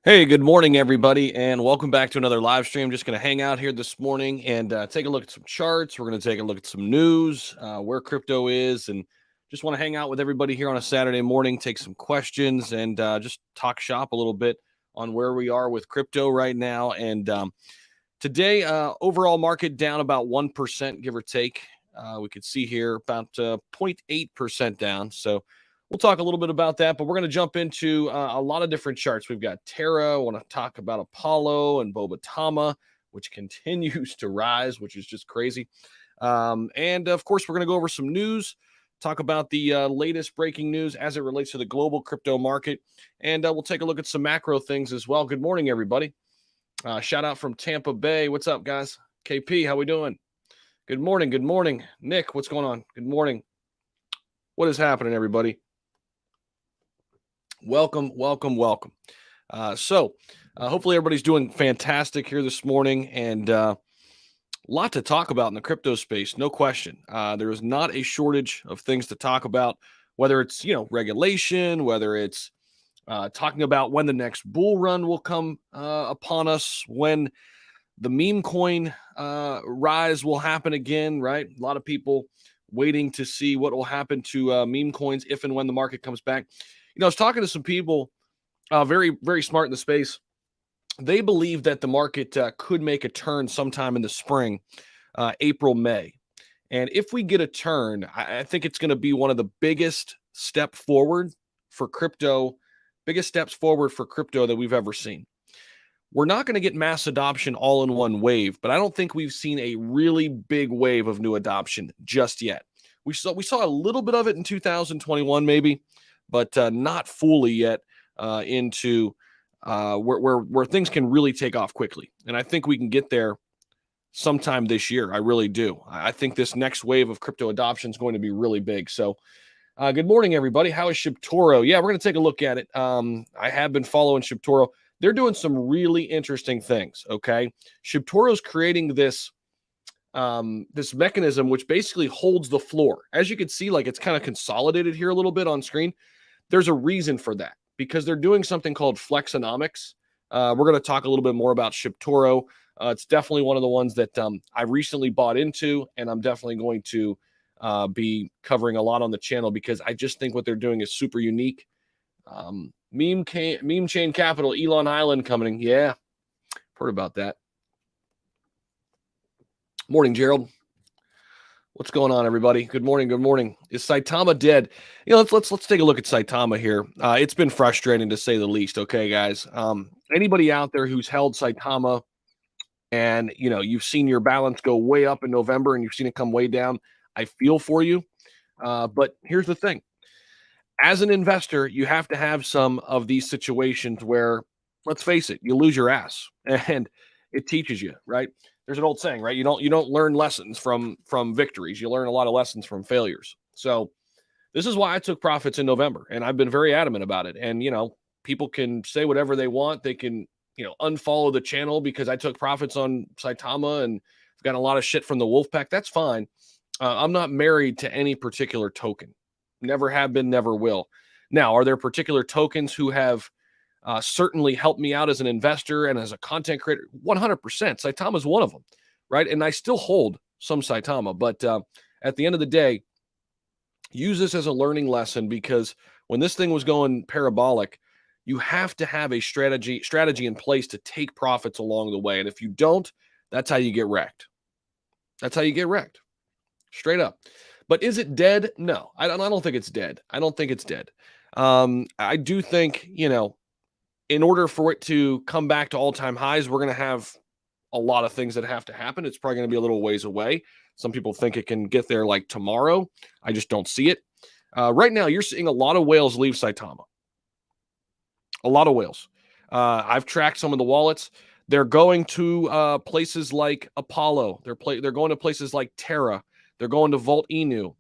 Hey, good morning, everybody, and welcome back to another live stream. Just going to hang out here this morning and take a look at some charts. We're going to take a look at some news, where crypto is, and just want to hang out with everybody here on a Saturday morning, take some questions, and just talk shop a little bit on where we are with crypto right now. And today, overall market down about 1%, give or take. We could see here about 0.8% down. So we'll talk a little bit about that, but we're going to jump into a lot of different charts. We've got Terra. I want to talk about Apollo and Boba Tama, which continues to rise, which is just crazy. And of course, we're going to go over some news, talk about the latest breaking news as it relates to the global crypto market, and we'll take a look at some macro things as well. Good morning, everybody. Shout out from Tampa Bay. What's up, guys? KP, how we doing? Good morning. Good morning. Nick, what's going on? Good morning. What is happening, everybody? Welcome. Hopefully everybody's doing fantastic here this morning, and a lot to talk about in the crypto space, no question. There is not a shortage of things to talk about, whether it's regulation, whether it's talking about when the next bull run will come upon us, when the meme coin rise will happen again, right? A lot of people waiting to see what will happen to meme coins if and when the market comes back. I was talking to some people, very, very smart in the space. They believe that the market could make a turn sometime in the spring, April, May. And if we get a turn, I think it's going to be one of the biggest steps forward for crypto that we've ever seen. We're not going to get mass adoption all in one wave, but I don't think we've seen a really big wave of new adoption just yet. We saw a little bit of it in 2021, maybe, but not fully yet into where things can really take off quickly. And I think we can get there sometime this year. I really do. I think this next wave of crypto adoption is going to be really big. So good morning, everybody. How is Shibtoro? Yeah, we're going to take a look at it. I have been following Shibtoro. They're doing some really interesting things, okay? Shibtoro's creating this mechanism which basically holds the floor. As you can see, like, it's kind of consolidated here a little bit on screen. There's a reason for that, because they're doing something called flexonomics. We're going to talk a little bit more about Shibtoro. It's definitely one of the ones that I recently bought into, and I'm definitely going to be covering a lot on the channel because I just think what they're doing is super unique. Meme chain capital, Elon Island coming. Yeah, heard about that. Morning, Gerald. What's going on, everybody? Good morning. Good morning. Is Saitama dead? Let's take a look at Saitama here. It's been frustrating to say the least. Okay, guys. Anybody out there who's held Saitama, and you've seen your balance go way up in November and you've seen it come way down, I feel for you. But here's the thing: as an investor, you have to have some of these situations where, let's face it, you lose your ass, and it teaches you, right? There's an old saying, right? You don't learn lessons from victories. You learn a lot of lessons from failures. So this is why I took profits in November, and I've been very adamant about it. And people can say whatever they want. They can unfollow the channel because I took profits on Saitama and I've got a lot of shit from the Wolfpack. That's fine. I'm not married to any particular token. Never have been, never will. Now, are there particular tokens who have certainly helped me out as an investor and as a content creator? 100%. Saitama is one of them, right? And I still hold some Saitama, but at the end of the day, use this as a learning lesson, because when this thing was going parabolic, you have to have a strategy in place to take profits along the way. And if you don't, that's how you get wrecked. That's how you get wrecked. Straight up. But is it dead? No, I don't think it's dead. I don't think it's dead. I do think, in order for it to come back to all-time highs, we're going to have a lot of things that have to happen. It's probably going to be a little ways away. Some people think it can get there like tomorrow. I just don't see it. Right now, you're seeing a lot of whales leave Saitama. A lot of whales. I've tracked some of the wallets. They're going to places like Apollo. They're going to places like Terra. They're going to Vault Inu.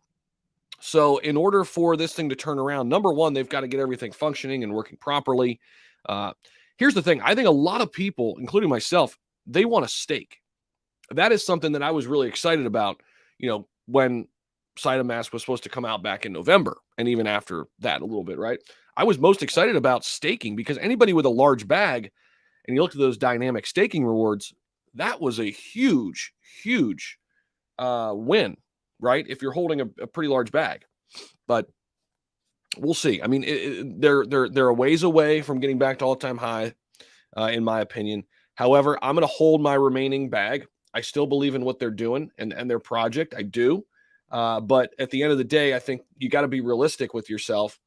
So in order for this thing to turn around, number one, they've got to get everything functioning and working properly. Here's the thing. I think a lot of people, including myself, they want a stake. That is something that I was really excited about, when Saitama was supposed to come out back in November, and even after that a little bit, right? I was most excited about staking because anybody with a large bag, and you look at those dynamic staking rewards, that was a huge, huge win, right? If you're holding a pretty large bag, but we'll see. I mean, they're a ways away from getting back to all-time high, in my opinion. However, I'm going to hold my remaining bag. I still believe in what they're doing and their project. I do. But at the end of the day, I think you got to be realistic with yourself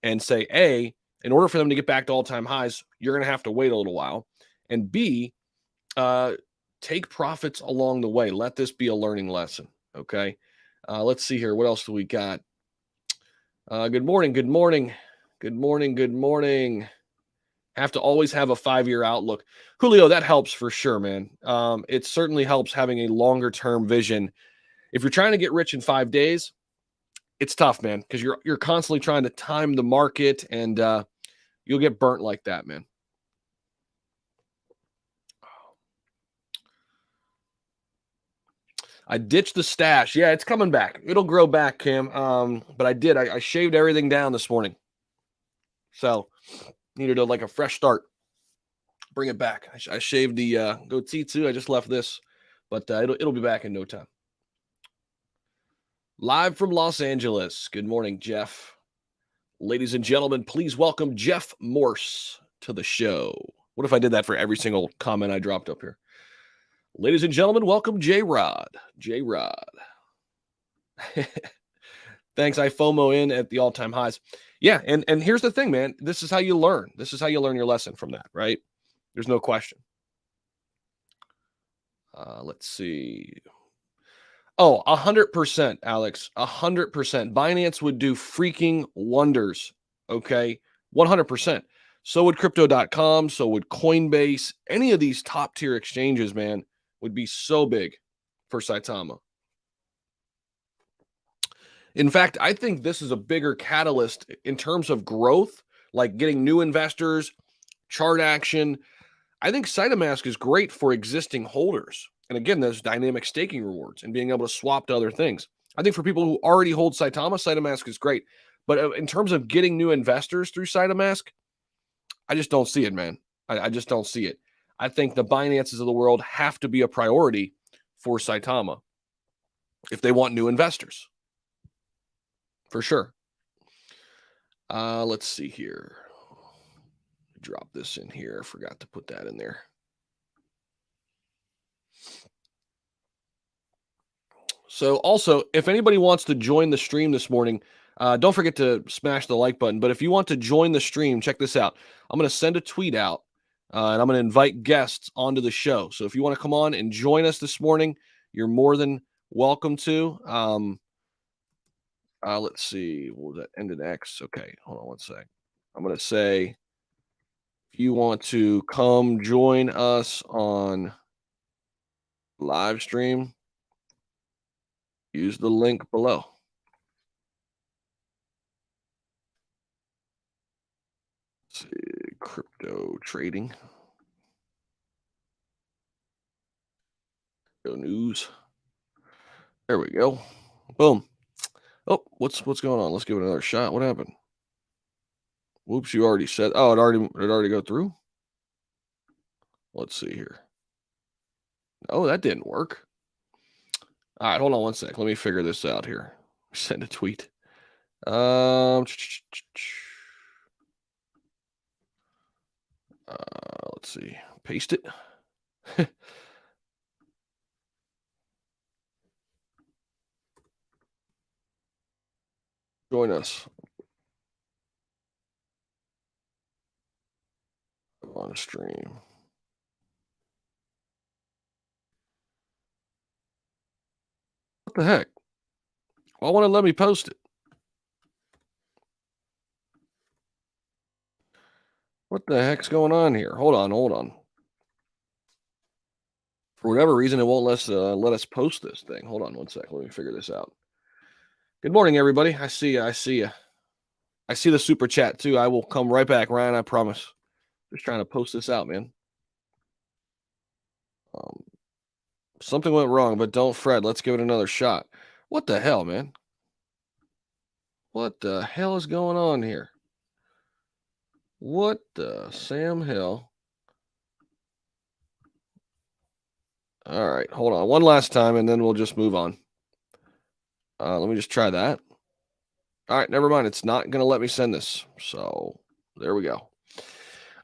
and say, A, in order for them to get back to all-time highs, you're going to have to wait a little while. And B, take profits along the way. Let this be a learning lesson. Okay. Let's see here. What else do we got? Good morning. Good morning. Good morning. Good morning. Have to always have a 5-year outlook. Julio, that helps for sure, man. It certainly helps having a longer term vision. If you're trying to get rich in 5 days, it's tough, man, because you're constantly trying to time the market, and you'll get burnt like that, man. I ditched the stash. Yeah, it's coming back. It'll grow back, Cam. But I did. I shaved everything down this morning. So needed like a fresh start. Bring it back. I shaved the goatee too. I just left this, but it'll be back in no time. Live from Los Angeles. Good morning, Jeff. Ladies and gentlemen, please welcome Jeff Morse to the show. What if I did that for every single comment I dropped up here? Ladies and gentlemen, welcome J-Rod. J-Rod. Thanks. I FOMO in at the all-time highs. Yeah, and here's the thing, man. This is how you learn. This is how you learn your lesson from that, right? There's no question. Let's see. Oh, 100%, Alex. 100%. Binance would do freaking wonders, okay? 100%. So would Crypto.com, so would Coinbase. Any of these top-tier exchanges, man, would be so big for Saitama. In fact, I think this is a bigger catalyst in terms of growth, like getting new investors, chart action. I think Saitama is great for existing holders. And again, those dynamic staking rewards and being able to swap to other things. I think for people who already hold Saitama is great. But in terms of getting new investors through Saitama, I just don't see it, man. I just don't see it. I think the Binances of the world have to be a priority for Saitama if they want new investors. For sure. Let's see here. Drop this in here. I forgot to put that in there. So also, if anybody wants to join the stream this morning, don't forget to smash the like button. But if you want to join the stream, check this out. I'm going to send a tweet out, and I'm going to invite guests onto the show. So if you want to come on and join us this morning, you're more than welcome to. Let's see. What was that? End in X. Okay, hold on one sec. I'm going to say, if you want to come join us on live stream, use the link below. Let's see, crypto trading. Go news. There we go. Boom. Oh, what's going on? Let's give it another shot. What happened? Whoops, you already said. Oh, it already go through. Let's see here. Oh, that didn't work. All right, hold on one sec. Let me figure this out here. Send a tweet. Let's see. Paste it. Join us on stream. What the heck? Why won't it let me post it? What the heck's going on here? Hold on. For whatever reason, it won't let us post this thing. Hold on one sec. Let me figure this out. Good morning, everybody. I see you. I see the super chat too. I will come right back, Ryan. I promise. Just trying to post this out, man. Something went wrong, but don't fret. Let's give it another shot. What the hell, man? What the hell is going on here? What the Sam Hill? All right, hold on one last time, and then we'll just move on. Let me just try that. All right, never mind. It's not going to let me send this. So there we go.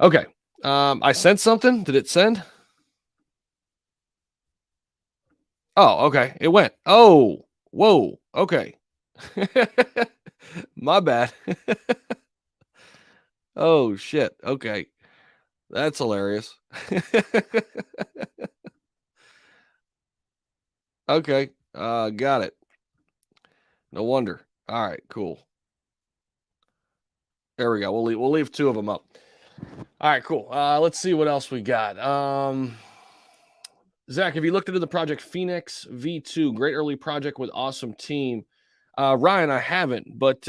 Okay. I sent something. Did it send? Oh, okay. It went. Oh, whoa. Okay. My bad. Oh, shit. Okay. That's hilarious. Okay. Got it. No wonder. All right, cool. There we go. We'll leave two of them up. All right, cool. Let's see what else we got. Zach, have you looked into the Project Phoenix V2? Great early project with awesome team. Ryan, I haven't, but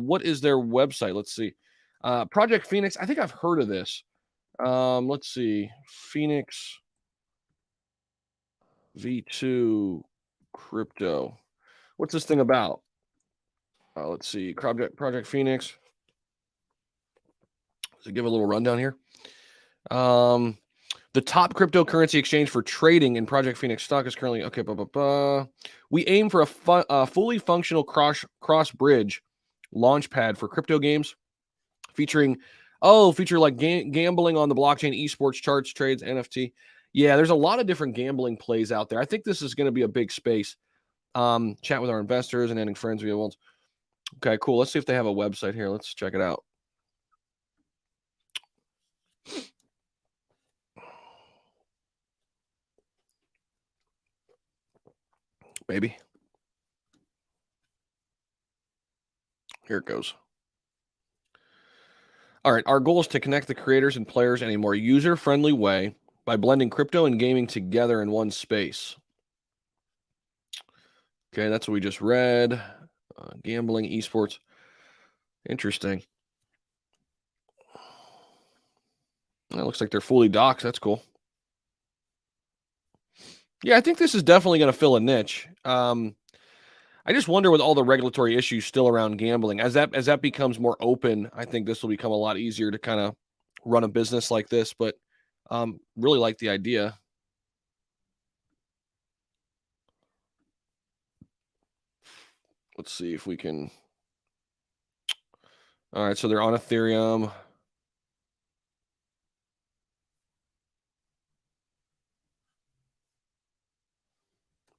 what is their website? Let's see. Project Phoenix, I think I've heard of this. Let's see. Phoenix V2 crypto. What's this thing about? Let's see. Project Phoenix. So give a little rundown here. The top cryptocurrency exchange for trading in Project Phoenix stock is currently okay. We aim for a fully functional cross bridge launch pad for crypto games, feature like gambling on the blockchain, esports, charts, trades, NFT. Yeah, there's a lot of different gambling plays out there. I think this is going to be a big space. Chat with our investors and adding friends via ones. Okay, cool. Let's see if they have a website here. Let's check it out. Maybe. Here it goes. All right, our goal is to connect the creators and players in a more user-friendly way by blending crypto and gaming together in one space. Okay, that's what we just read. Gambling, esports. Interesting. It looks like they're fully doxed. That's cool. Yeah, I think this is definitely going to fill a niche. I just wonder with all the regulatory issues still around gambling, as that becomes more open, I think this will become a lot easier to kind of run a business like this. But really like the idea. Let's see if we can. All right, so they're on Ethereum.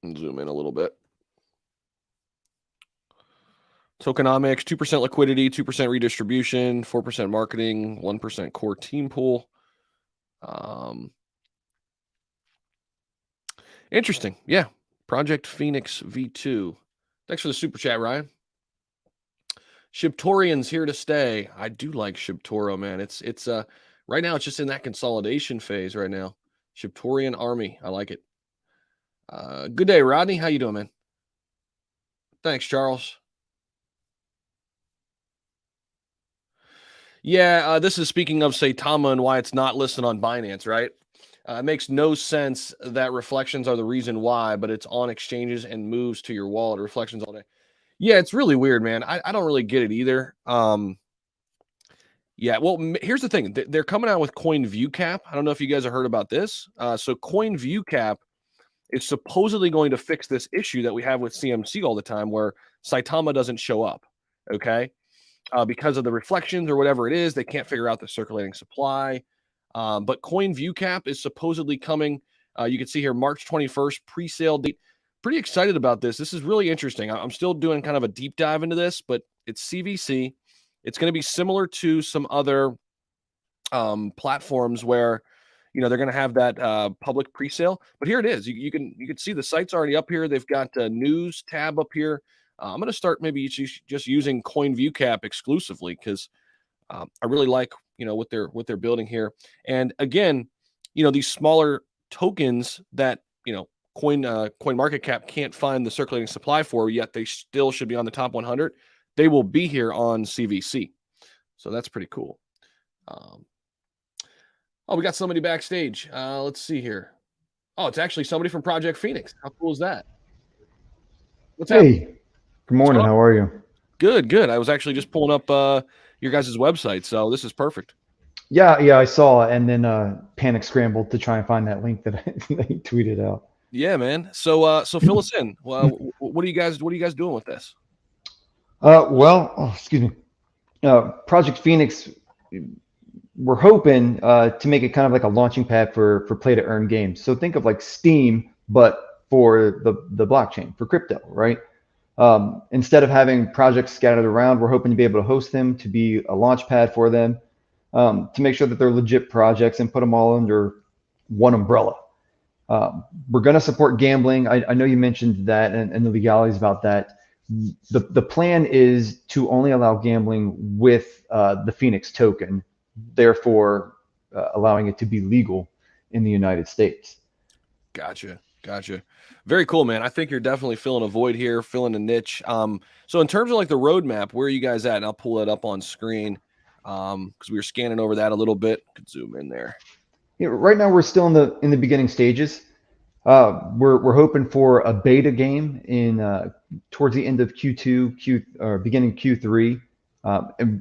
And zoom in a little bit. Tokenomics, 2% liquidity, 2% redistribution, 4% marketing, 1% core team pool. Interesting. Yeah. Project Phoenix V2. Thanks for the super chat, Ryan. Shibtorian's here to stay. I do like Shibtoro, man. It's right now it's just in that consolidation phase right now. Shibtorian army. I like it. Good day, Rodney. How you doing, man? Thanks, Charles. Yeah, this is speaking of Saitama and why it's not listed on Binance, right? It makes no sense that reflections are the reason why, but it's on exchanges and moves to your wallet. Reflections all day. Yeah, it's really weird, man. I don't really get it either. Yeah, well, here's the thing. They're coming out with Coin View Cap. I don't know if you guys have heard about this. So Coin View Cap is supposedly going to fix this issue that we have with CMC all the time where Saitama doesn't show up, okay? Because of the reflections or whatever it is, they can't figure out the circulating supply. But Coin View Cap is supposedly coming. You can see here March 21st, pre-sale date. Pretty excited about this. This is really interesting. I'm still doing kind of a deep dive into this, but it's CVC. It's going to be similar to some other platforms where they're going to have that public pre-sale. But here it is. You can see the site's already up here. They've got a news tab up here. I'm going to start maybe just using Coin View Cap exclusively because I really like what they're building here. And again, these smaller tokens that Coin Market Cap can't find the circulating supply for, yet they still should be on the top 100. They will be here on CVC, so that's pretty cool. Oh, we got somebody backstage. Let's see here. Oh, it's actually somebody from Project Phoenix. How cool is that? What's happening? Hey, good morning. How are you? Good. I was actually just pulling up your guys' website, so this is perfect. Yeah, I saw, and then panic scrambled to try and find that link that, that he tweeted out. Yeah, man. So fill us in. Well, what are you guys doing with this? Excuse me. Project Phoenix, we're hoping to make it kind of like a launching pad for play to earn games. So think of like Steam, but for the blockchain, for crypto, right? Instead of having projects scattered around, we're hoping to be able to host them, to be a launch pad for them, to make sure that they're legit projects and put them all under one umbrella. We're going to support gambling. I know you mentioned that and the legalities about that. The plan is to only allow gambling with the Phoenix token, therefore allowing it to be legal in the United States. Gotcha. Very cool, man. I think you're definitely filling a void here, filling a niche. So in terms of like the roadmap, where are you guys at? And I'll pull that up on screen because we were scanning over that a little bit. Could zoom in there. Right now, we're still in the beginning stages. We're hoping for a beta game in towards the end of Q2, or beginning Q3,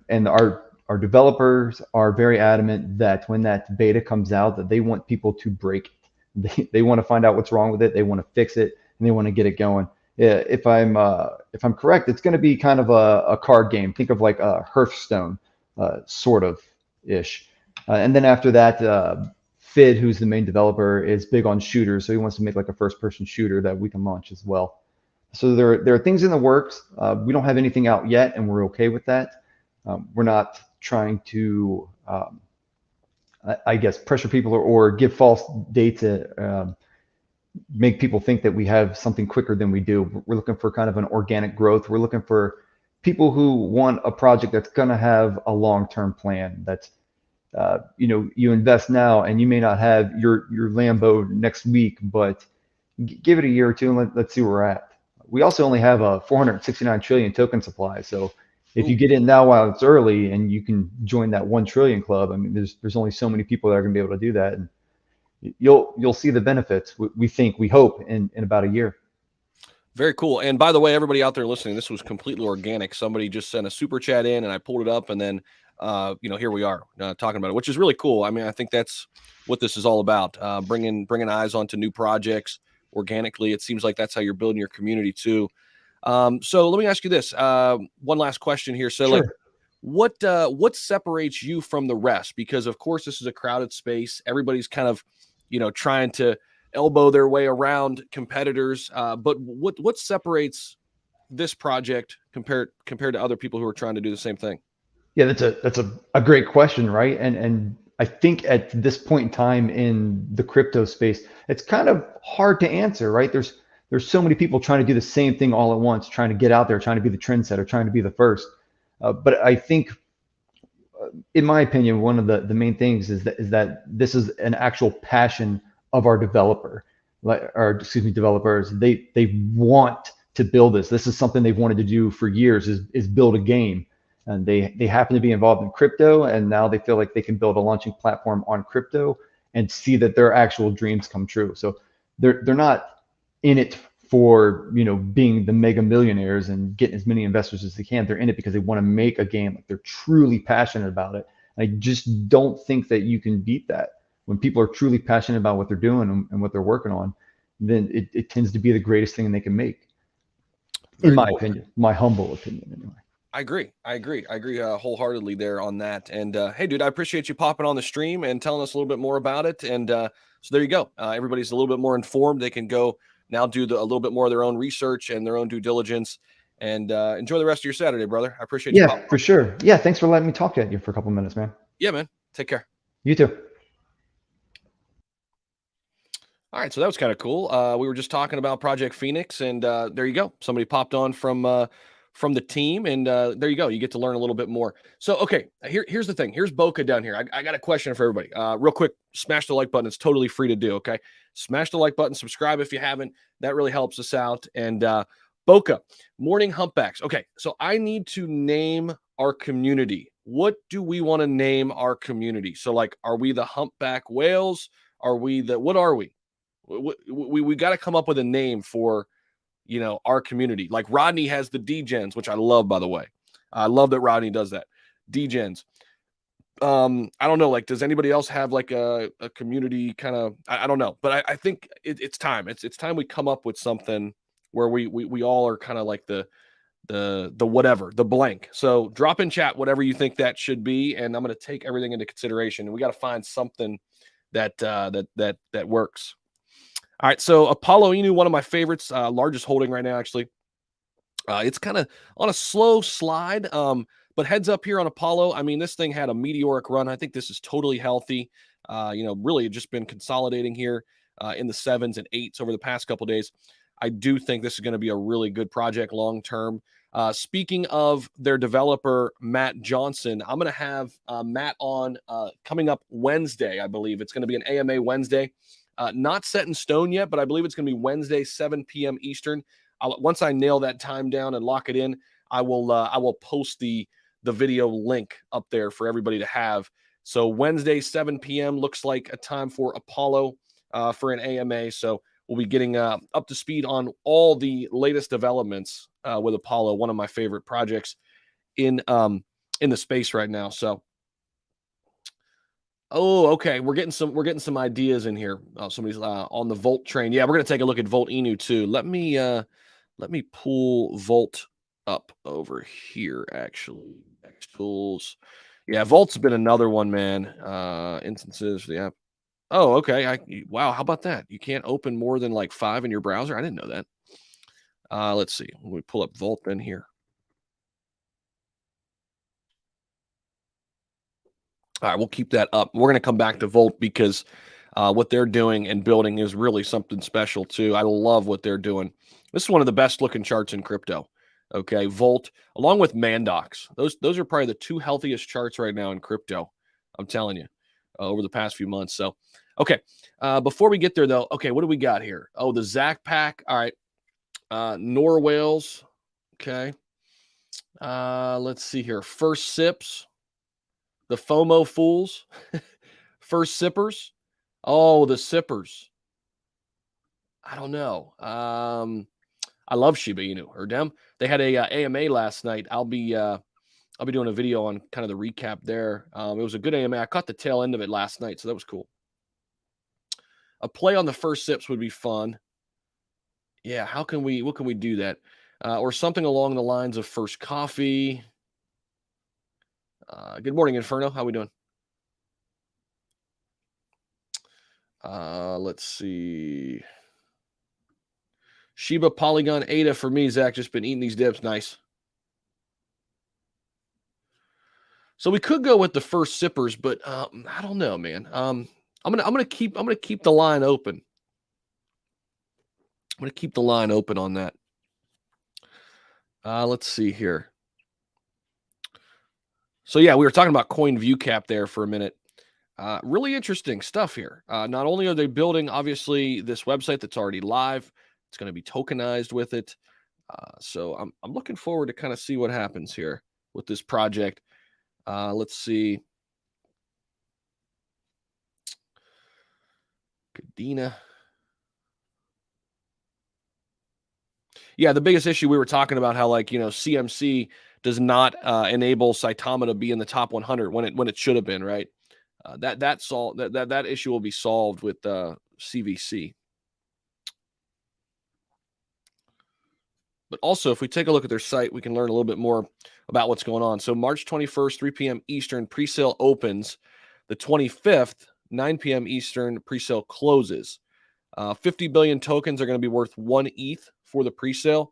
and our developers are very adamant that when that beta comes out, that they want people to break it. They want to find out what's wrong with it. They want to fix it, and they want to get it going. Yeah, if I'm correct, it's going to be kind of a card game. Think of like a Hearthstone, sort of ish. And then after that, Fid, who's the main developer, is big on shooters, so he wants to make like a first-person shooter that we can launch as well. So there are things in the works. We don't have anything out yet, and we're okay with that. We're not trying to, I guess, pressure people or give false data, make people think that we have something quicker than we do. We're looking for kind of an organic growth. We're looking for people who want a project that's going to have a long-term plan. That's you invest now and you may not have your Lambo next week, but give it a year or two and let's see where we're at. We also only have a 469 trillion token supply. So if you get in now while it's early and you can join that 1 trillion club, I mean, there's only so many people that are going to be able to do that. And you'll see the benefits, we hope, in about a year. Very cool. And by the way, everybody out there listening, this was completely organic. Somebody just sent a super chat in and I pulled it up and then, here we are talking about it, which is really cool. I mean, I think that's what this is all about. Bringing eyes onto new projects organically. It seems like that's how you're building your community too. So let me ask you this, one last question here. So Sure. what separates you from the rest? Because of course this is a crowded space. Everybody's kind of, trying to elbow their way around competitors. But what separates this project compared to other people who are trying to do the same thing? Yeah, that's a great question, right? And I think at this point in time in the crypto space, it's kind of hard to answer, right? There's so many people trying to do the same thing all at once, trying to get out there, trying to be the trendsetter, trying to be the first. But I think, in my opinion, one of the main things is that this is an actual passion of our developers. They want to build this. This is something they've wanted to do for years, is build a game. And they happen to be involved in crypto, and now they feel like they can build a launching platform on crypto and see that their actual dreams come true. So they're not in it for being the mega millionaires and getting as many investors as they can. They're in it because they want to make a game. Like, they're truly passionate about it. I just don't think that you can beat that. When people are truly passionate about what they're doing and what they're working on, then it tends to be the greatest thing they can make. Very In my cool. opinion, my humble opinion, anyway. I agree wholeheartedly there on that. And hey, dude, I appreciate you popping on the stream and telling us a little bit more about it. And so there you go. Everybody's a little bit more informed. They can go now do a little bit more of their own research and their own due diligence. And enjoy the rest of your Saturday, brother. I appreciate you. Yeah, for sure. Yeah, thanks for letting me talk to you for a couple minutes, man. Yeah, man. Take care. You too. All right, so that was kind of cool. We were just talking about Project Phoenix, and there you go. Somebody popped on from the team, and there you go. You get to learn a little bit more. So, okay, here's the thing. Here's Boca down here. I got a question for everybody. Real quick, smash the like button. It's totally free to do, okay? Smash the like button. Subscribe if you haven't. That really helps us out. And Boca, morning humpbacks. Okay, so I need to name our community. What do we want to name our community? So, like, are we the humpback whales? What are we? We got to come up with a name for, our community. Like Rodney has the D-Gens, which I love, by the way. I love that Rodney does that. D-Gens. I don't know. Like, does anybody else have like a community kind of? I don't know, but I think it's time. It's time we come up with something where we all are kind of like the whatever, the blank. So drop in chat whatever you think that should be, and I'm going to take everything into consideration. And we got to find something that works. All right, so Apollo Inu, one of my favorites, largest holding right now, actually. It's kind of on a slow slide, but heads up here on Apollo. I mean, this thing had a meteoric run. I think this is totally healthy. Really just been consolidating here in the 7s and 8s over the past couple of days. I do think this is going to be a really good project long term. Speaking of their developer, Matt Johnson, I'm going to have Matt on coming up Wednesday, I believe. It's going to be an AMA Wednesday. Not set in stone yet, but I believe it's going to be Wednesday, 7 p.m. Eastern. Once I nail that time down and lock it in, I will post the video link up there for everybody to have. So Wednesday, 7 p.m. looks like a time for Apollo for an AMA. So we'll be getting up to speed on all the latest developments with Apollo, one of my favorite projects in the space right now. So, oh, okay, we're getting some ideas in here. Oh, somebody's on the Volt train. Yeah, we're gonna take a look at Volt Inu too. Let me pull Volt up over here. Actually, X tools. Yeah, Volt's been another one, man. Instances for the app. Oh, okay. Wow, how about that? You can't open more than like 5 in your browser. I didn't know that. Let's see. Let me pull up Volt in here. All right, we'll keep that up. We're going to come back to Volt because what they're doing and building is really something special too. I love what they're doing. This is one of the best looking charts in crypto. Okay, Volt, along with Mandox. Those are probably the 2 healthiest charts right now in crypto. I'm telling you, over the past few months. So, okay, before we get there though, okay, what do we got here? Oh, the Zach pack. All right, Norwales. Okay, let's see here. First sips. The FOMO fools. First sippers. Oh, the sippers. I don't know. I love Shiba Inu or them. They had a AMA last night. I'll be doing a video on kind of the recap there. It was a good AMA. I caught the tail end of it last night, so that was cool. A play on the first sips would be fun. Yeah, what can we do that? Or something along the lines of first coffee. Good morning, Inferno. How we doing? Let's see. Shiba Polygon Ada for me, Zach. Just been eating these dips. Nice. So we could go with the first sippers, but I don't know, man. I'm gonna keep the line open. I'm gonna keep the line open on that. Let's see here. So yeah, we were talking about Coin View Cap there for a minute. Really interesting stuff here. Not only are they building, obviously, this website that's already live, it's going to be tokenized with it. So I'm looking forward to kind of see what happens here with this project. Let's see. Kadena. Yeah, the biggest issue we were talking about how CMC does not enable Saitama to be in the top 100 when it should have been, right? That issue will be solved with CVC. But also, if we take a look at their site, we can learn a little bit more about what's going on. So March 21st, 3 p.m. Eastern, presale opens. The 25th, 9 p.m. Eastern, presale closes. 50 billion tokens are going to be worth 1 ETH for the presale.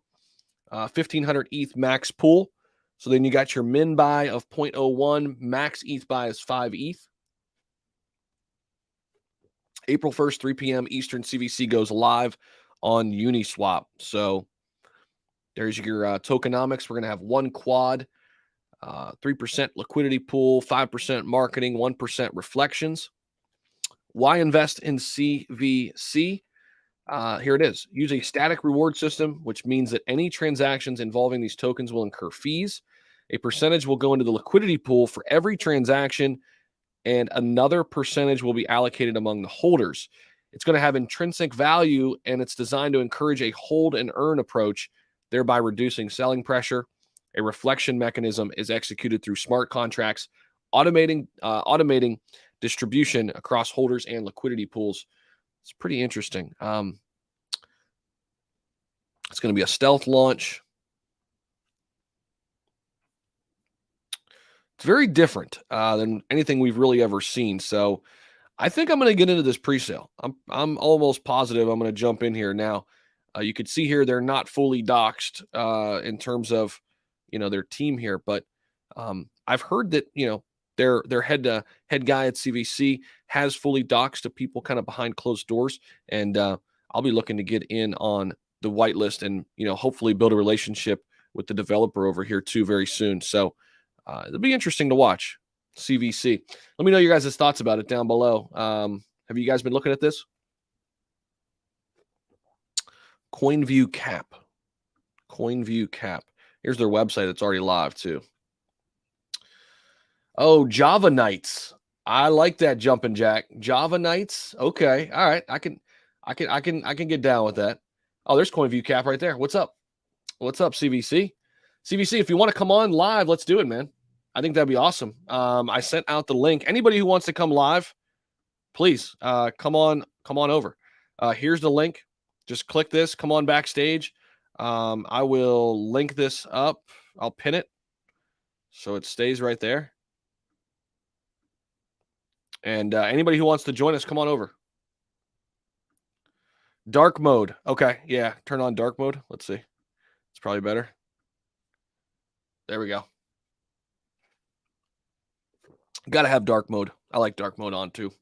1,500 ETH max pool. So then you got your min buy of 0.01. Max ETH buy is 5 ETH. April 1st, 3 p.m. Eastern, CVC goes live on Uniswap. So there's your tokenomics. We're going to have 1 quad, 3% liquidity pool, 5% marketing, 1% reflections. Why invest in CVC? Here it is. Use a static reward system, which means that any transactions involving these tokens will incur fees. A percentage will go into the liquidity pool for every transaction, and another percentage will be allocated among the holders. It's going to have intrinsic value, and it's designed to encourage a hold and earn approach, thereby reducing selling pressure. A reflection mechanism is executed through smart contracts automating distribution across holders and liquidity pools. It's pretty interesting. It's going to be a stealth launch. It's very different than anything we've really ever seen. So I think I'm going to get into this pre-sale. I'm almost positive I'm going to jump in here now. You could see here they're not fully doxed in terms of their team here, but I've heard that their head guy at CVC has fully doxed to people kind of behind closed doors, and I'll be looking to get in on the whitelist and hopefully build a relationship with the developer over here too very soon. So it'll be interesting to watch. CVC. Let me know your guys' thoughts about it down below. Have you guys been looking at this? CoinView Cap. CoinView Cap. Here's their website. It's already live too. Oh, Java Knights. I like that jumping jack. Java Knights. Okay. All right. I can get down with that. Oh, there's CoinView Cap right there. What's up? What's up, CVC? CVC, if you want to come on live, let's do it, man. I think that'd be awesome. I sent out the link. Anybody who wants to come live, please come on over. Here's the link. Just click this. Come on backstage. I will link this up. I'll pin it so it stays right there. And anybody who wants to join us, come on over. Dark mode. Okay, yeah. Turn on dark mode. Let's see. It's probably better. There we go. Got to have dark mode. I like dark mode on too.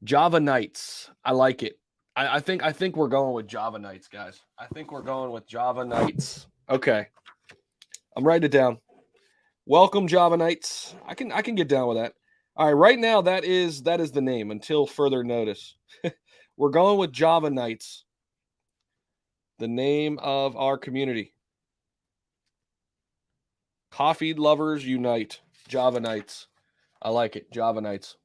Java Knights. I like it. I think we're going with Java Knights, guys. I think we're going with Java Knights. Okay. I'm writing it down. Welcome, Java Knights. I can get down with that. All right, right now that is the name until further notice. We're going with Java Knights. The name of our community. Coffee lovers unite. Java Knights. I like it. Java Knights.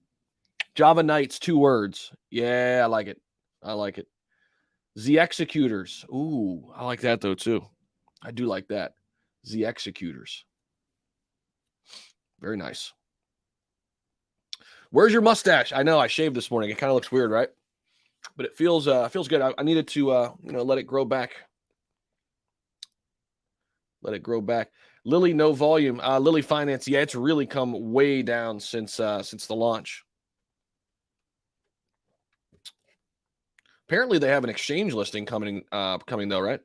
Java Knights, 2 words. Yeah, I like it. I like it. The Executors. Ooh, I like that though too. I do like that. The Executors. Very nice. Where's your mustache? I know I shaved this morning. It kind of looks weird, right? But it feels good. I needed to let it grow back. Let it grow back. Lily, no volume. Lily Finance. Yeah, it's really come way down since the launch. Apparently, they have an exchange listing coming though, right?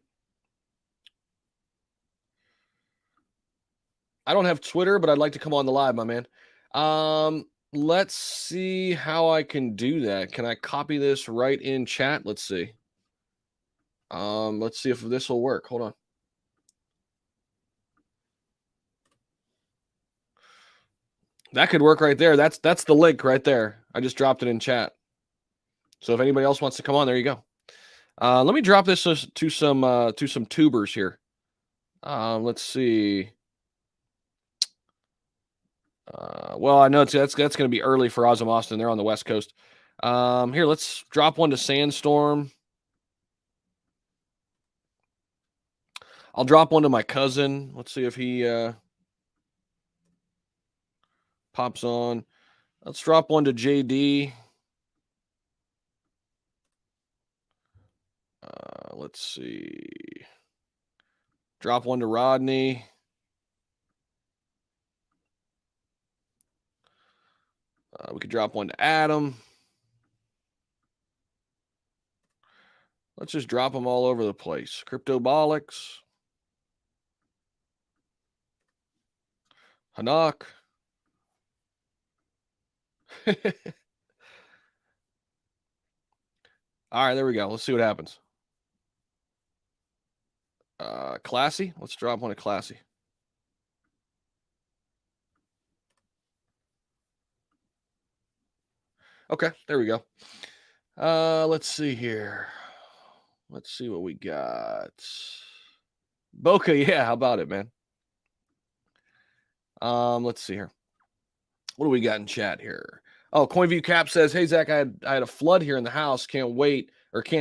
I don't have Twitter, but I'd like to come on the live, my man. Let's see how I can do that. Can I copy this right in chat? Let's see. Let's see if this will work. Hold on. That could work right there. That's the link right there. I just dropped it in chat. So if anybody else wants to come on, there you go. Let me drop this to some tubers here. Let's see. Well, I know that's going to be early for Ozam Austin. They're on the West Coast. Here, let's drop one to Sandstorm. I'll drop one to my cousin. Let's see if he pops on. Let's drop one to JD. Let's see. Drop one to Rodney. We could drop one to Adam. Let's just drop them all over the place. Cryptobolics. Hanak. All right, there we go. Let's see what happens. Classy. Let's drop one of Classy. Okay, there we go. Let's see here. Let's see what we got. Boca, yeah, how about it, man? Let's see here. What do we got in chat here? Oh, CoinView Cap says, "Hey Zach, I had a flood here in the house. Can't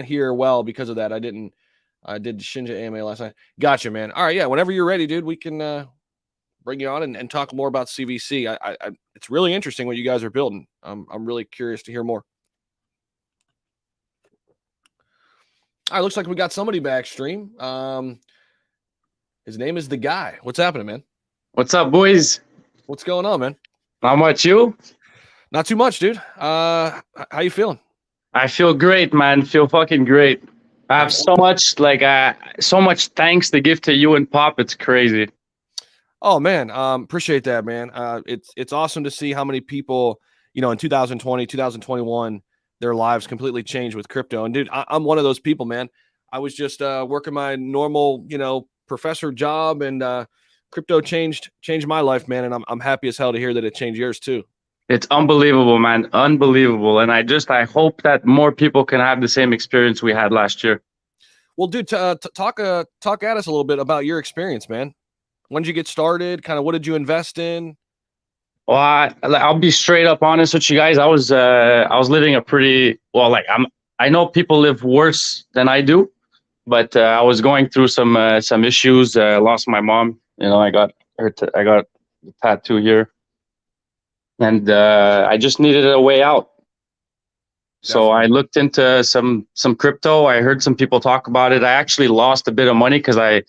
hear well because of that. I did Shinja AMA last night. Gotcha, man. All right, yeah. Whenever you're ready, dude, we can bring you on and talk more about CVC. It's really interesting what you guys are building. I'm really curious to hear more. All right, looks like we got somebody back stream. His name is The Guy. What's happening, man? What's up, boys? What's going on, man? How much you? Not too much, dude. How you feeling? I feel great, man. Feel fucking great. I have so much thanks to give to you and Pop. It's crazy. Oh man, appreciate that, man. It's awesome to see how many people, in 2020, 2021, their lives completely changed with crypto. And dude, I'm one of those people, man. I was just working my normal, professor job, and crypto changed my life, man. And I'm happy as hell to hear that it changed yours too. It's unbelievable, man. Unbelievable. And I hope that more people can have the same experience we had last year. Well, dude, talk at us a little bit about your experience, man. When did you get started? Kind of what did you invest in? Well, I'll be straight up honest with you guys. I was living a pretty I know people live worse than I do, but I was going through some issues. Lost my mom. I got I got a tattoo here, and I just needed a way out. So I looked into some crypto. I heard some people talk about it. I actually lost a bit of money because I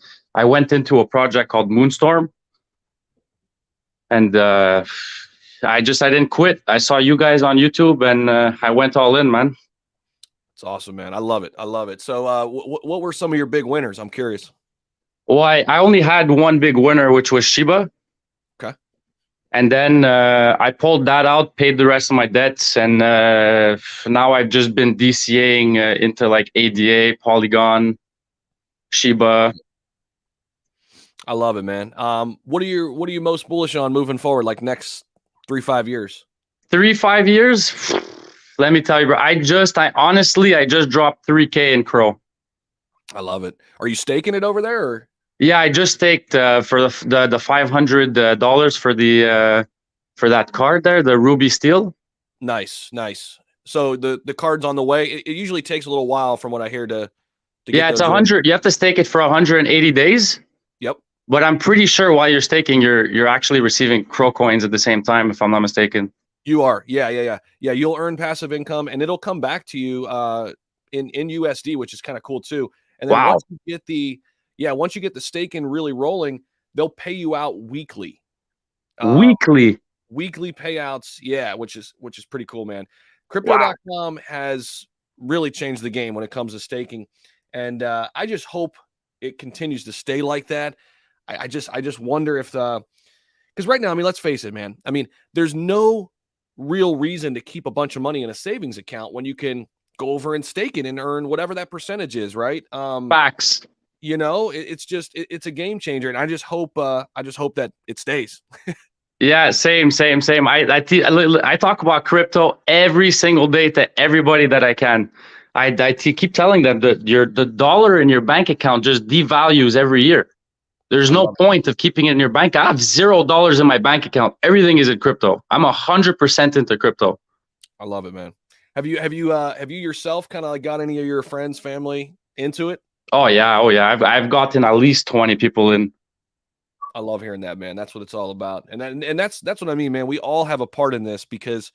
went into a project called Moonstorm, and I didn't quit. I saw you guys on YouTube, and I went all in, man. It's awesome, man. I love it. So what were some of your big winners? I'm curious. Well, I only had one big winner, which was Shiba. Okay. And then I pulled that out, paid the rest of my debts, and now I've just been DCAing into like ADA, Polygon, Shiba. I love it, man. What are you most bullish on moving forward, like next 3-5 years? 3-5 years? Let me tell you, bro. I just dropped 3K in Crow. I love it. Are you staking it over there? Or? Yeah, I just staked for the $500 for that card there, the Ruby Steel. Nice. So the card's on the way. It usually takes a little while, from what I hear, to get it's 100. You have to stake it for 180 days. Yep. But I'm pretty sure while you're staking, you're actually receiving Crow coins at the same time, if I'm not mistaken. You are. Yeah. You'll earn passive income, and it'll come back to you in USD, which is kind of cool too. And then once you get the staking really rolling, they'll pay you out weekly. Weekly payouts. Yeah, which is pretty cool, man. Crypto.com has really changed the game when it comes to staking, and I just hope it continues to stay like that. I just wonder if because right now, I mean, let's face it, man. I mean, there's no real reason to keep a bunch of money in a savings account when you can go over and stake it and earn whatever that percentage is, right? Facts. It's a game changer, and I just hope that it stays. Yeah, same. I talk about crypto every single day to everybody that I can. I keep telling them that the dollar in your bank account just devalues every year. There's no point of keeping it in your bank. I have $0 in my bank account. Everything is in crypto. I'm 100% into crypto. I love it, man. Have you yourself kind of like got any of your friends, family into it? Oh yeah. I've gotten at least 20 people in. I love hearing that, man. That's what it's all about. And that's what I mean, man. We all have a part in this because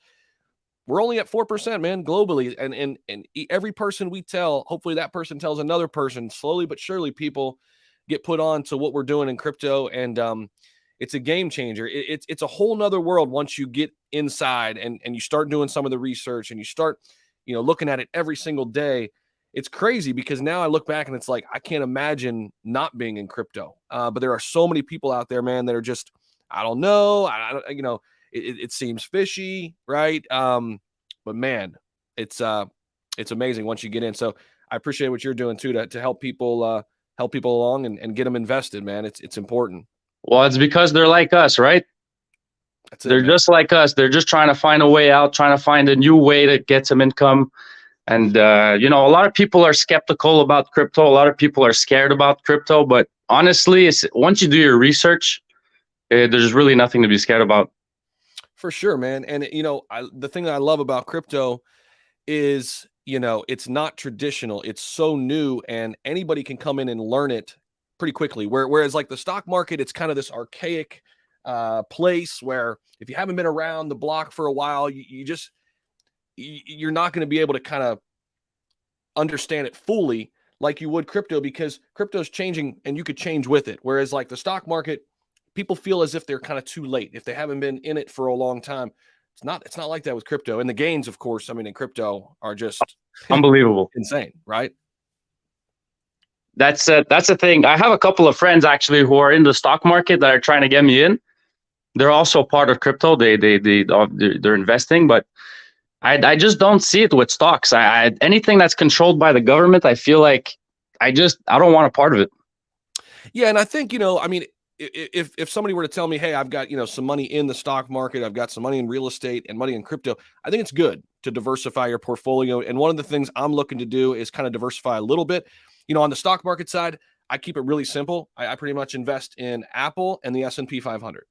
we're only at 4%, man, globally. And every person we tell, hopefully that person tells another person. Slowly but surely, people get put on to what we're doing in crypto, and it's a game changer. It's a whole nother world once you get inside and you start doing some of the research and you start looking at it every single day. It's crazy because now I look back and it's like I can't imagine not being in crypto. But there are so many people out there, man, that are just I don't know. It seems fishy, right? But man, it's amazing once you get in. So I appreciate what you're doing too to help people along and get them invested, man. It's important. Well, it's because they're like us, right? They're just like us. They're just trying to find a way out, trying to find a new way to get some income. And, a lot of people are skeptical about crypto. A lot of people are scared about crypto. But honestly, once you do your research, there's really nothing to be scared about. For sure, man. And, the thing that I love about crypto is, it's not traditional. It's so new, and anybody can come in and learn it pretty quickly. Whereas like the stock market, it's kind of this archaic, place where if you haven't been around the block for a while, you're not going to be able to kind of understand it fully like you would crypto, because crypto's changing and you could change with it. Whereas like the stock market, people feel as if they're kind of too late if they haven't been in it for a long time. It's not like that with crypto. And the gains, of course, I mean, in crypto are just unbelievable, insane, right? That's the thing. I have a couple of friends actually who are in the stock market that are trying to get me in. They're also part of crypto. They're investing, but I just don't see it with stocks. Anything that's controlled by the government, I feel like I don't want a part of it. Yeah, and I think, I mean, if somebody were to tell me, hey, I've got, some money in the stock market, I've got some money in real estate and money in crypto, I think it's good to diversify your portfolio. And one of the things I'm looking to do is kind of diversify a little bit. On the stock market side, I keep it really simple. I pretty much invest in Apple and the S&P 500.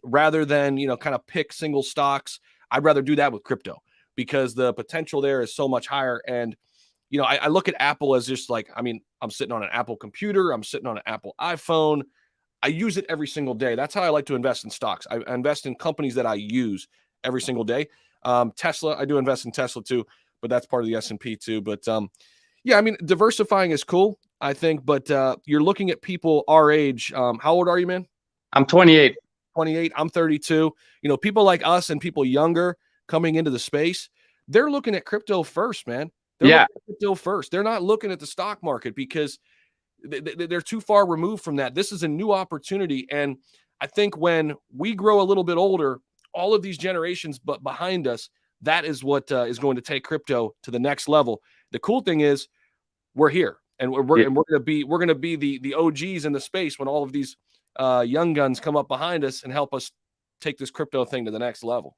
Rather than, kind of pick single stocks. I'd rather do that with crypto because the potential there is so much higher. And, I look at Apple as just like, I mean, I'm sitting on an Apple computer. I'm sitting on an Apple iPhone. I use it every single day. That's how I like to invest in stocks. I invest in companies that I use every single day. Tesla, I do invest in Tesla too, but that's part of the S&P too. But yeah, I mean, diversifying is cool, I think, but you're looking at people our age. How old are you, man? I'm 28. 28. I'm 32. People like us and people younger coming into the space, they're looking at crypto first, man. They're looking at crypto first. They're not looking at the stock market because they're too far removed from that. This is a new opportunity. And I think when we grow a little bit older, all of these generations but behind us, that is what is going to take crypto to the next level. The cool thing is we're here and we're going to be the OGs in the space when all of these young guns come up behind us and help us take this crypto thing to the next level.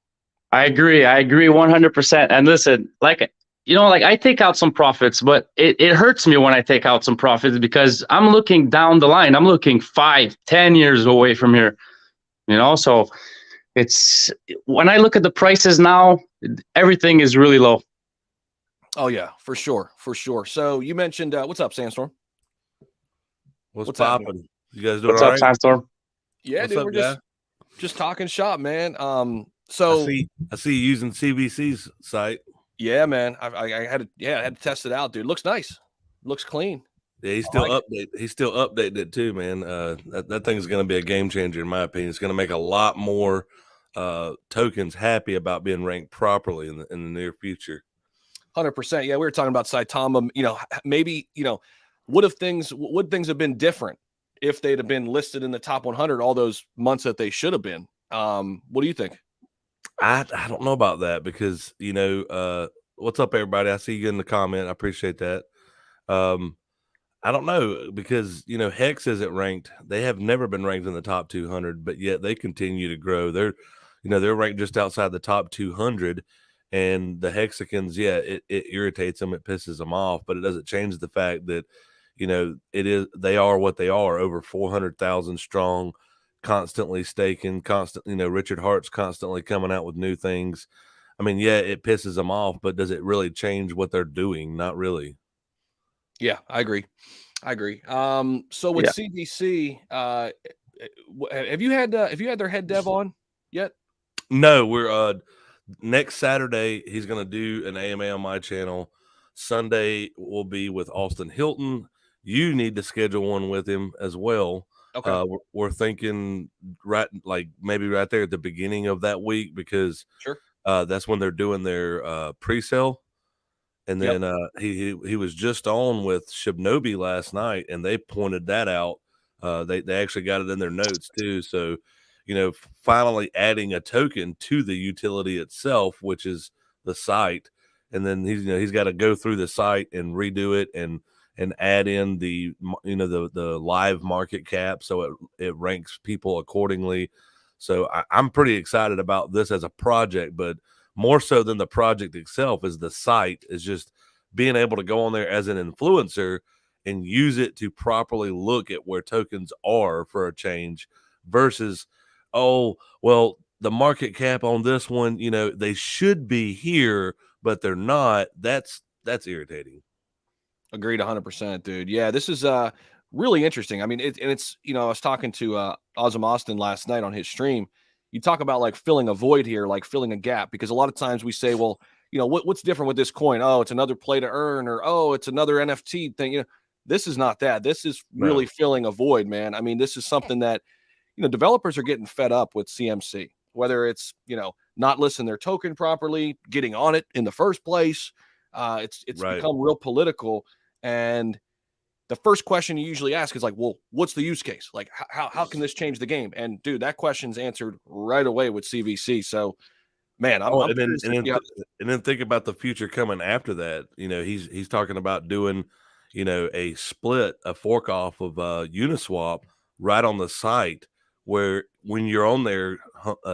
I agree 100%. And listen, like I take out some profits, but it hurts me when I take out some profits because I'm looking down the line. I'm looking 5-10 years away from here, so it's when I look at the prices now, everything is really low. Oh yeah, for sure. So you mentioned, what's up, Sandstorm? What's popping? You guys doing what's all up, right? Sandstorm? Yeah, what's dude, up, we're just talking shop, man. So I see you using CBC's site. Yeah, man. I had to test it out, dude. Looks nice. Looks clean. Yeah, he's still updating it too, man. That thing is going to be a game changer in my opinion. It's going to make a lot more tokens happy about being ranked properly in the near future. 100%. Yeah, we were talking about Saitama. Maybe would things have been different if they'd have been listed in the top 100 all those months that they should have been? What do you think? I don't know about that because what's up, everybody? I see you in the comment. I appreciate that. I don't know because Hex isn't ranked. They have never been ranked in the top 200, but yet they continue to grow. They're ranked just outside the top 200, and the Hexicans, it irritates them, it pisses them off, but it doesn't change the fact that they are what they are, over 400,000 strong, constantly staking, Richard Hart's constantly coming out with new things. I mean, yeah, it pisses them off, but does it really change what they're doing? Not really. Yeah, I agree. So with CBC, have you had their head dev on yet? No, we're next Saturday he's going to do an AMA on my channel. Sunday will be with Austin Hilton. You need to schedule one with him as well. Okay. We're thinking maybe right there at the beginning of that week because that's when they're doing their pre-sale. And then he was just on with Shibnobi last night, and they pointed that out. They actually got it in their notes too. So, finally adding a token to the utility itself, which is the site, and then he's got to go through the site and redo it and add in the live market cap so it ranks people accordingly. So I'm pretty excited about this as a project, but more so than the project itself is the site, is just being able to go on there as an influencer and use it to properly look at where tokens are for a change versus, oh, well, the market cap on this one, they should be here, but they're not. That's irritating. Agreed 100%, dude. Yeah, this is really interesting. I mean, it's I was talking to Ozzy Austin last night on his stream. You talk about like filling a void here, like filling a gap, because a lot of times we say, well, what's different with this coin? Oh, it's another play to earn, or oh, it's another NFT thing. This is not that. This is really filling a void, man. I mean, this is something that developers are getting fed up with CMC, whether it's not listing their token properly, getting on it in the first place. It's become real political, and the first question you usually ask is like, well, what's the use case? Like, how can this change the game? And dude, that question's answered right away with CVC. So, man, and then think about the future coming after that. He's talking about doing, a split, a fork off of Uniswap right on the site, where when you're on there,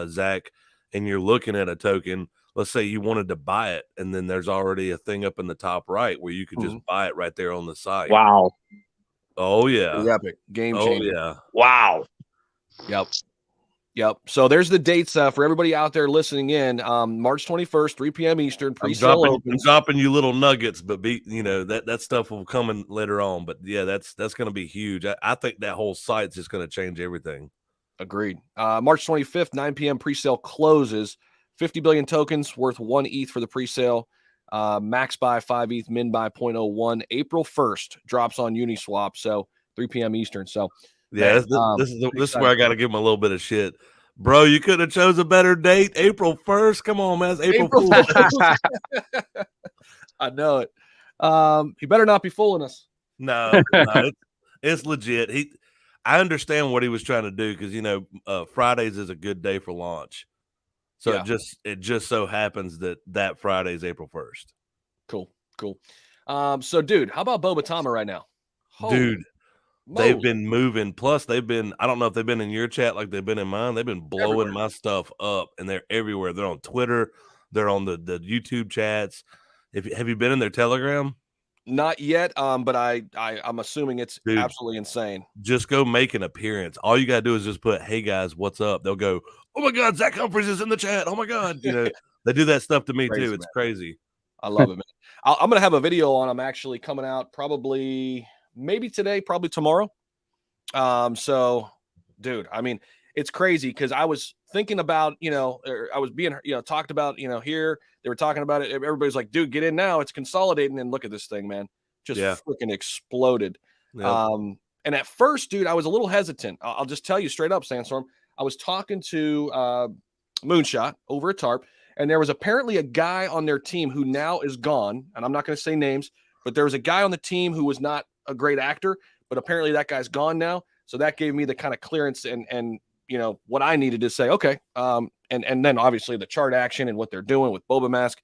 Zach, and you're looking at a token, let's say you wanted to buy it, and then there's already a thing up in the top right where you could just buy it right there on the site. Wow. Oh yeah. Epic. Game changer. Oh yeah. Wow. Yep. So there's the dates for everybody out there listening in. March 21st, 3 p.m. Eastern. Pre-sale I'm dropping you little nuggets, but that stuff will come in later on. But yeah, that's going to be huge. I think that whole site's just going to change everything. Agreed. March 25th, 9 p.m. pre-sale closes. 50 billion tokens worth 1 ETH for the pre-sale. Max buy 5 ETH, min buy 0.01. April 1st drops on Uniswap. So 3 p.m. Eastern. So yeah, this is where I got to give him a little bit of shit. Bro, you could have chose a better date. April 1st. Come on, man. It's April Fool's. I know it. He better not be fooling us. No, it's legit. I understand what he was trying to do, because Fridays is a good day for launch. So it just so happens that Friday is April 1st. Cool. So dude, how about Boba Tama right now? Dude, they've been moving. Plus, I don't know if they've been in your chat like they've been in mine. They've been blowing my stuff up, and they're everywhere. They're on Twitter. They're on the YouTube chats. Have you been in their Telegram? Not yet, but I'm assuming it's absolutely insane. Just go make an appearance. All you got to do is just put, hey, guys, what's up? They'll go, oh, my God, Zach Humphries is in the chat. Oh, my God. They do that stuff to me, too. It's crazy. I love it, man. I'm going to have a video on them actually coming out probably maybe today, probably tomorrow. So, dude, I mean, it's crazy because I was thinking about, I was being, talked about, here. They were talking about it. Everybody's like, dude, get in now. It's consolidating. And look at this thing, man. Just freaking exploded. Yep. And at first, dude, I was a little hesitant. I'll just tell you straight up, Sandstorm. I was talking to Moonshot over at TARP, and there was apparently a guy on their team who now is gone. And I'm not going to say names, but there was a guy on the team who was not a great actor, but apparently that guy's gone now. So that gave me the kind of clearance and what I needed to say, okay. And then obviously the chart action and what they're doing with Boba Mask.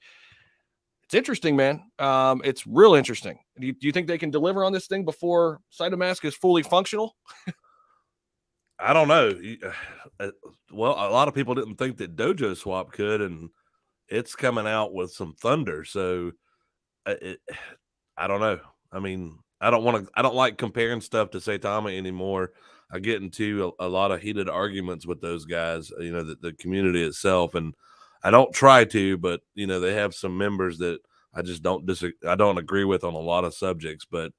It's interesting, man. It's real interesting. Do you think they can deliver on this thing before Saitama Mask is fully functional? I don't know. Well, a lot of people didn't think that Dojo Swap could, and it's coming out with some thunder. So I don't know. I mean, I don't like comparing stuff to Saitama anymore. I get into a lot of heated arguments with those guys, the community itself. And I don't try to, but, they have some members that I just don't agree with on a lot of subjects. But,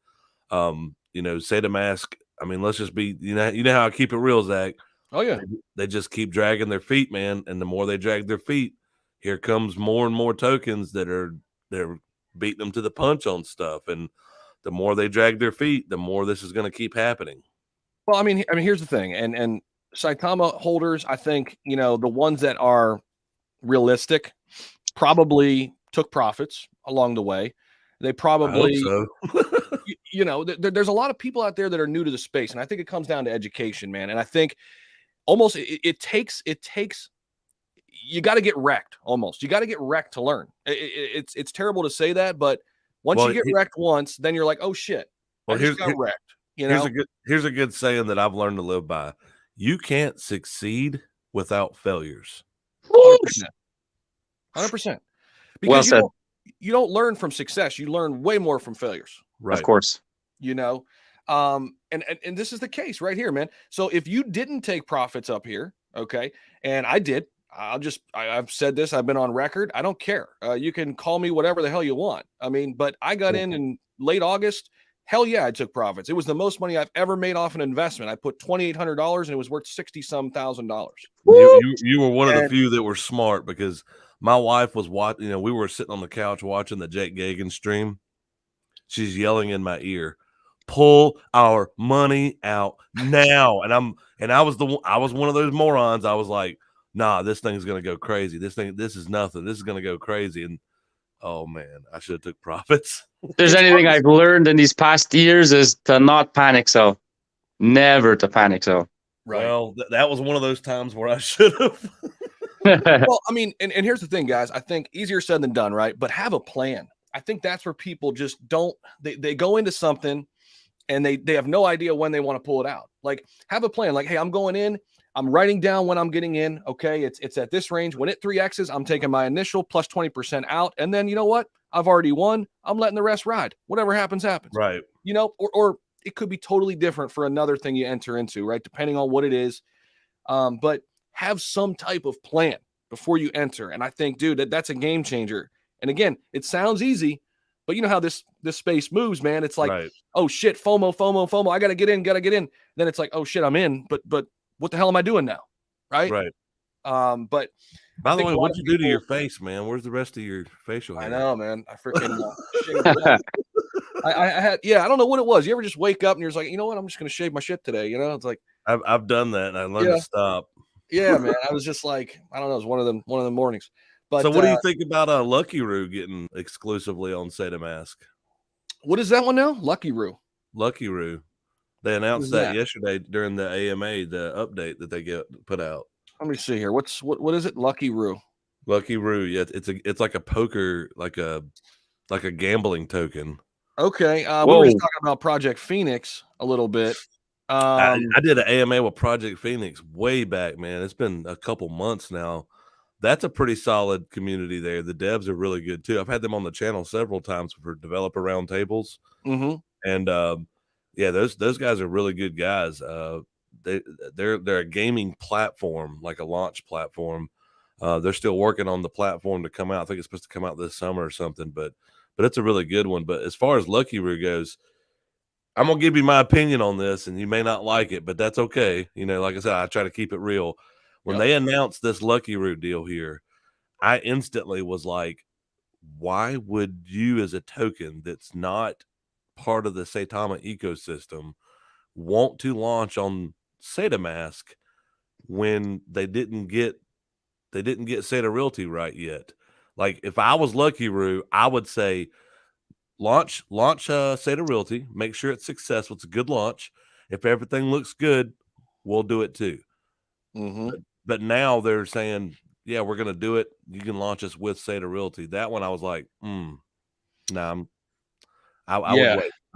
Saitama Mask, I mean, let's just be, you know how I keep it real, Zach. Oh, yeah. They just keep dragging their feet, man. And the more they drag their feet, here comes more and more tokens they're beating them to the punch on stuff. And the more they drag their feet, the more this is going to keep happening. Well, I mean, here's the thing, and Saitama holders, I think, the ones that are realistic probably took profits along the way. They probably, I hope so. There's a lot of people out there that are new to the space, and I think it comes down to education, man. And I think almost it takes you got to get wrecked. Almost, you got to get wrecked to learn. It's terrible to say that, but once you get wrecked once, then you're like, oh shit, I just got wrecked. Here's a good saying that I've learned to live by. You can't succeed without failures. 100%. Because you don't learn from success. You learn way more from failures. Right. Of course. And this is the case right here, man. So if you didn't take profits up here, okay, and I did, I've said this, I've been on record. I don't care. You can call me whatever the hell you want. I mean, but I got in late August, Hell yeah, I took profits. It was the most money I've ever made off an investment. I put $2,800 and it was worth $60-some thousand. You were one of the few that were smart, because my wife was watching. We were sitting on the couch watching the Jake Gagan stream. She's yelling in my ear, "Pull our money out now!" And I was one of those morons. I was like, "Nah, this thing's gonna go crazy. This is nothing. This is gonna go crazy." And oh man, I should have took profits. If there's anything I've learned in these past years is to not panic sell. Never to panic sell. Right. Well, that was one of those times where I should have. Well, I mean, and here's the thing, guys. I think easier said than done, right? But have a plan. I think that's where people just don't. They go into something and they have no idea when they want to pull it out. Like, have a plan. Like, hey, I'm going in. I'm writing down when I'm getting in. Okay, it's at this range. When it 3Xs, I'm taking my initial plus 20% out. And then you know what? I've already won. I'm letting the rest ride. Whatever happens, happens. Right. Or it could be totally different for another thing you enter into, right? Depending on what it is. But have some type of plan before you enter. And I think, dude, that's a game changer. And again, it sounds easy, but you know how this space moves, man. It's like, right. Oh shit, FOMO. I gotta get in. Then it's like, oh shit, I'm in. But what the hell am I doing now? Right. But by the way, what'd you do to your face, man? Where's the rest of your facial hair? I know, man. I freaking I had, I don't know what it was. You ever just wake up and you're just like, you know what? I'm just gonna shave my shit today. It's like I've done that and I learned to stop. Yeah, man. I was just like, I don't know. It was one of the mornings. But so, what do you think about Lucky Roo getting exclusively on Saitama? What is that one now? Lucky Roo. Lucky Roo. They announced that yesterday during the AMA, the update that they put out. Let me see here. What is it? Lucky Roo. Lucky Roo. Yeah, it's like a poker, like a gambling token. Okay. We were just talking about Project Phoenix a little bit. I did an AMA with Project Phoenix way back, man. It's been a couple months now. That's a pretty solid community there. The devs are really good too. I've had them on the channel several times for developer roundtables. Mm-hmm. And those guys are really good guys. They're a gaming platform, like a launch platform. They're still working on the platform to come out. I think it's supposed to come out this summer or something, but it's a really good one. But as far as Lucky Roo goes, I'm going to give you my opinion on this, and you may not like it, but that's okay. Like I said, I try to keep it real. When they announced this Lucky Roo deal here, I instantly was like, why would you, as a token that's not part of the Saitama ecosystem, want to launch on Saitama when they didn't get Saita Realty right yet? Like, if I was Lucky Roo, I would say, launch Saita Realty, make sure it's successful. It's a good launch. If everything looks good, we'll do it too. Mm-hmm. But now they're saying, yeah, we're going to do it. You can launch us with Saita Realty. That one I was like, I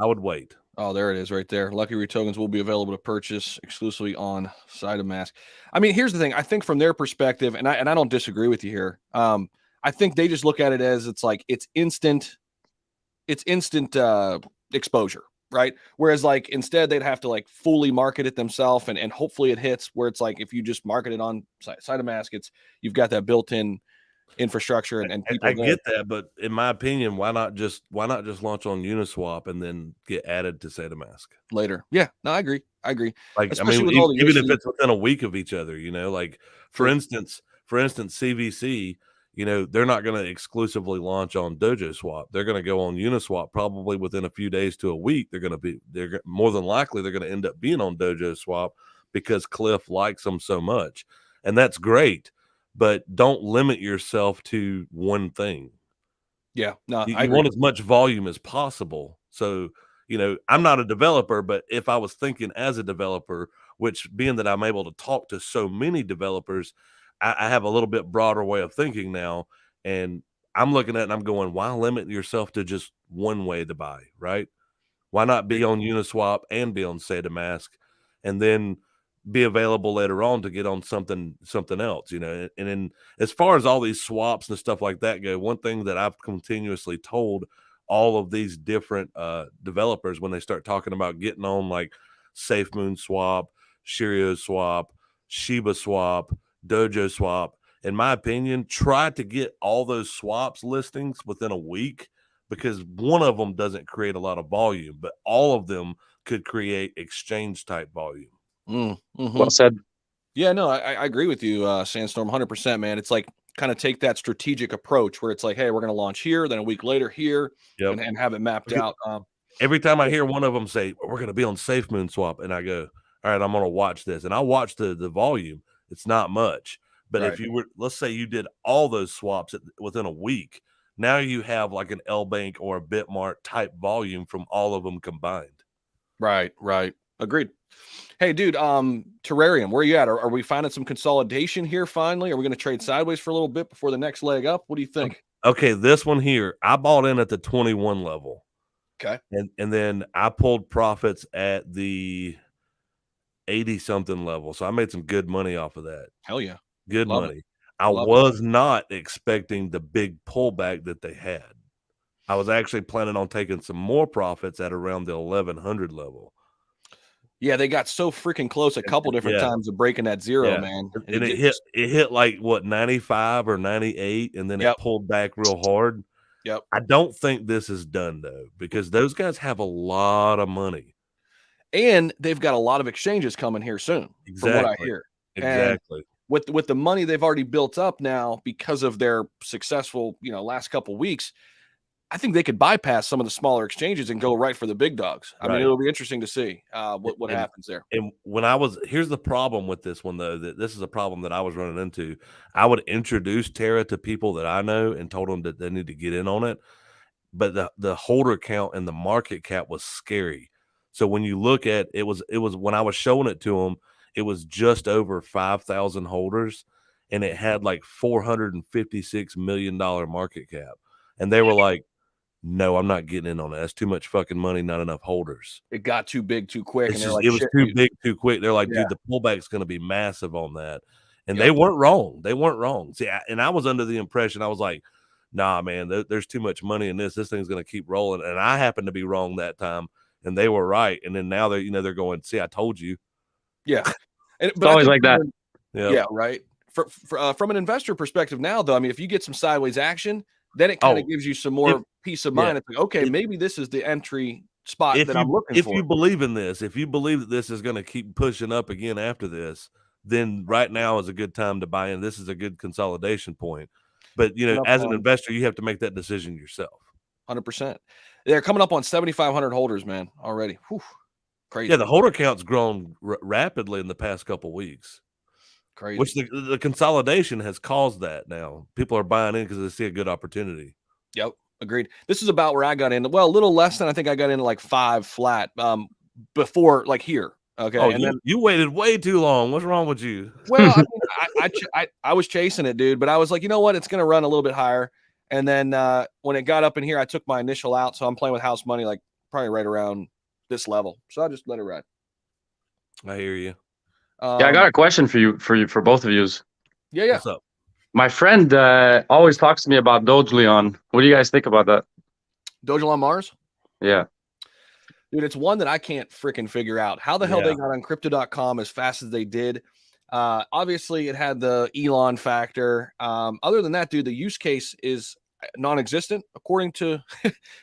would wait. Oh, there it is right there. Lucky Roo tokens will be available to purchase exclusively on Saitama. I mean, here's the thing. I think from their perspective, and I don't disagree with you here. I think they just look at it as it's instant exposure, right? Whereas instead they'd have to fully market it themselves and hopefully it hits, where it's if you just market it on Saitama, you've got that built-in infrastructure and people. I get that, but in my opinion, why not just launch on Uniswap and then get added to Saitama later? Yeah, no, I agree. Especially even if it's within a week of each other, for instance, CVC, they're not going to exclusively launch on Dojo Swap. They're going to go on Uniswap probably within a few days to a week. They're more than likely they're going to end up being on Dojo Swap because Cliff likes them so much, and that's great. But don't limit yourself to one thing. Yeah, no, I want as much volume as possible. So, I'm not a developer, but if I was thinking as a developer, which being that I'm able to talk to so many developers, I have a little bit broader way of thinking now. And I'm looking at it and I'm going, why limit yourself to just one way to buy, right? Why not be on Uniswap and be on Saitama and then be available later on to get on something else, And then as far as all these swaps and stuff like that go, one thing that I've continuously told all of these different developers when they start talking about getting on Safe Moon Swap, Shiro Swap, Shiba Swap, Dojo Swap, in my opinion, try to get all those swaps listings within a week, because one of them doesn't create a lot of volume, but all of them could create exchange type volume. Well said. Yeah, no, I agree with you, Sandstorm, 100%, man. It's like kind of take that strategic approach where it's like, hey, we're going to launch here, then a week later here, and have it mapped out. Every time I hear one of them say, we're going to be on Safe Moon Swap, and I go, all right, I'm going to watch this. And I watch the volume. It's not much. But if you were, let's say you did all those swaps within a week, now you have like an L-Bank or a Bitmart type volume from all of them combined. Right. Agreed. Hey, dude, Terrarium, where are you at? Are we finding some consolidation here finally? Are we going to trade sideways for a little bit before the next leg up? What do you think? Okay, this one here, I bought in at the 21 level. Okay. And then I pulled profits at the 80-something level. So I made some good money off of that. Hell yeah. Good money. I was not expecting the big pullback that they had. I was actually planning on taking some more profits at around the 1100 level. Yeah, they got so freaking close a couple different times of breaking that zero, man. And it hit like what 95 or 98, and then it pulled back real hard. Yep. I don't think this is done though, because those guys have a lot of money. And they've got a lot of exchanges coming here soon, from what I hear. Exactly. And with the money they've already built up now because of their successful, last couple of weeks, I think they could bypass some of the smaller exchanges and go right for the big dogs. I mean, it'll be interesting to see what happens there. And here's the problem with this one, though, that this is a problem that I was running into. I would introduce Terra to people that I know and told them that they need to get in on it. But the holder count and the market cap was scary. So when you look at it was when I was showing it to them, it was just over 5,000 holders, and it had like $456 million market cap. And they were like, no, I'm not getting in on that. That's too much fucking money, not enough holders. It got too big too quick. It was too big too quick. They're like, dude, the pullback's going to be massive on that. And they weren't wrong. They weren't wrong. See, I was under the impression, I was like, nah, man, there's too much money in this. This thing's going to keep rolling. And I happened to be wrong that time, and they were right. And then now they're going, see, I told you. Yeah. But it's always like that. Yeah, right. From an investor perspective now, though, I mean, if you get some sideways action, then it kind of gives you some more peace of mind. It's like, okay, maybe this is the entry spot that I'm looking for. If you believe in this, if you believe that this is going to keep pushing up again after this, then right now is a good time to buy in. This is a good consolidation point. But, as an investor, you have to make that decision yourself. 100%. They're coming up on 7,500 holders, man, already. Whew. Crazy. Yeah, the holder count's grown rapidly in the past couple weeks. Crazy. Which the consolidation has caused that now. People are buying in because they see a good opportunity. Yep, agreed. This is about where I got in. Well, a little less than I think I got in like 5 flat before like here. Okay. Oh, and then you waited way too long. What's wrong with you? Well, I mean, I was chasing it, dude, but I was like, you know what? It's going to run a little bit higher. And then when it got up in here, I took my initial out. So I'm playing with house money, like probably right around this level. So I just let it ride. I hear you. I got a question for you, for both of you. Yeah. What's up? My friend always talks to me about Dojalon. What do you guys think about that? Dojalon Mars? Yeah. Dude, it's one that I can't freaking figure out. How the hell they got on crypto.com as fast as they did. Obviously, it had the Elon factor. Other than that, dude, the use case is non-existent, according to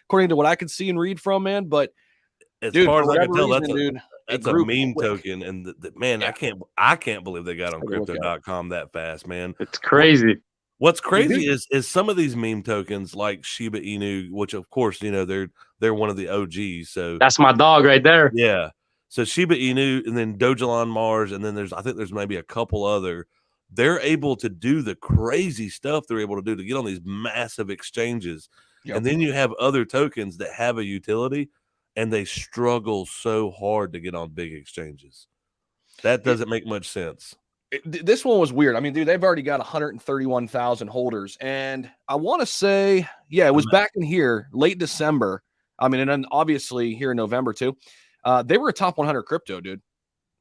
what I could see and read from, man. But as far as I can tell, that's a meme quick. token, and man, Yeah. I can't believe they got on crypto.com that fast, man. It's crazy. What's crazy is some of these meme tokens like Shiba Inu, which of course, they're one of the OGs. So that's my dog right there. Yeah. So Shiba Inu, and then Dojalon Mars, and then I think there's maybe a couple other. They're able to do the crazy stuff they're able to do to get on these massive exchanges. Yep. And then you have other tokens that have a utility, and they struggle so hard to get on big exchanges. That doesn't make much sense. This one was weird. I mean, dude, they've already got 131,000 holders. And I want to say, it was back in here, late December. I mean, and then obviously here in November too. They were a top 100 crypto, dude.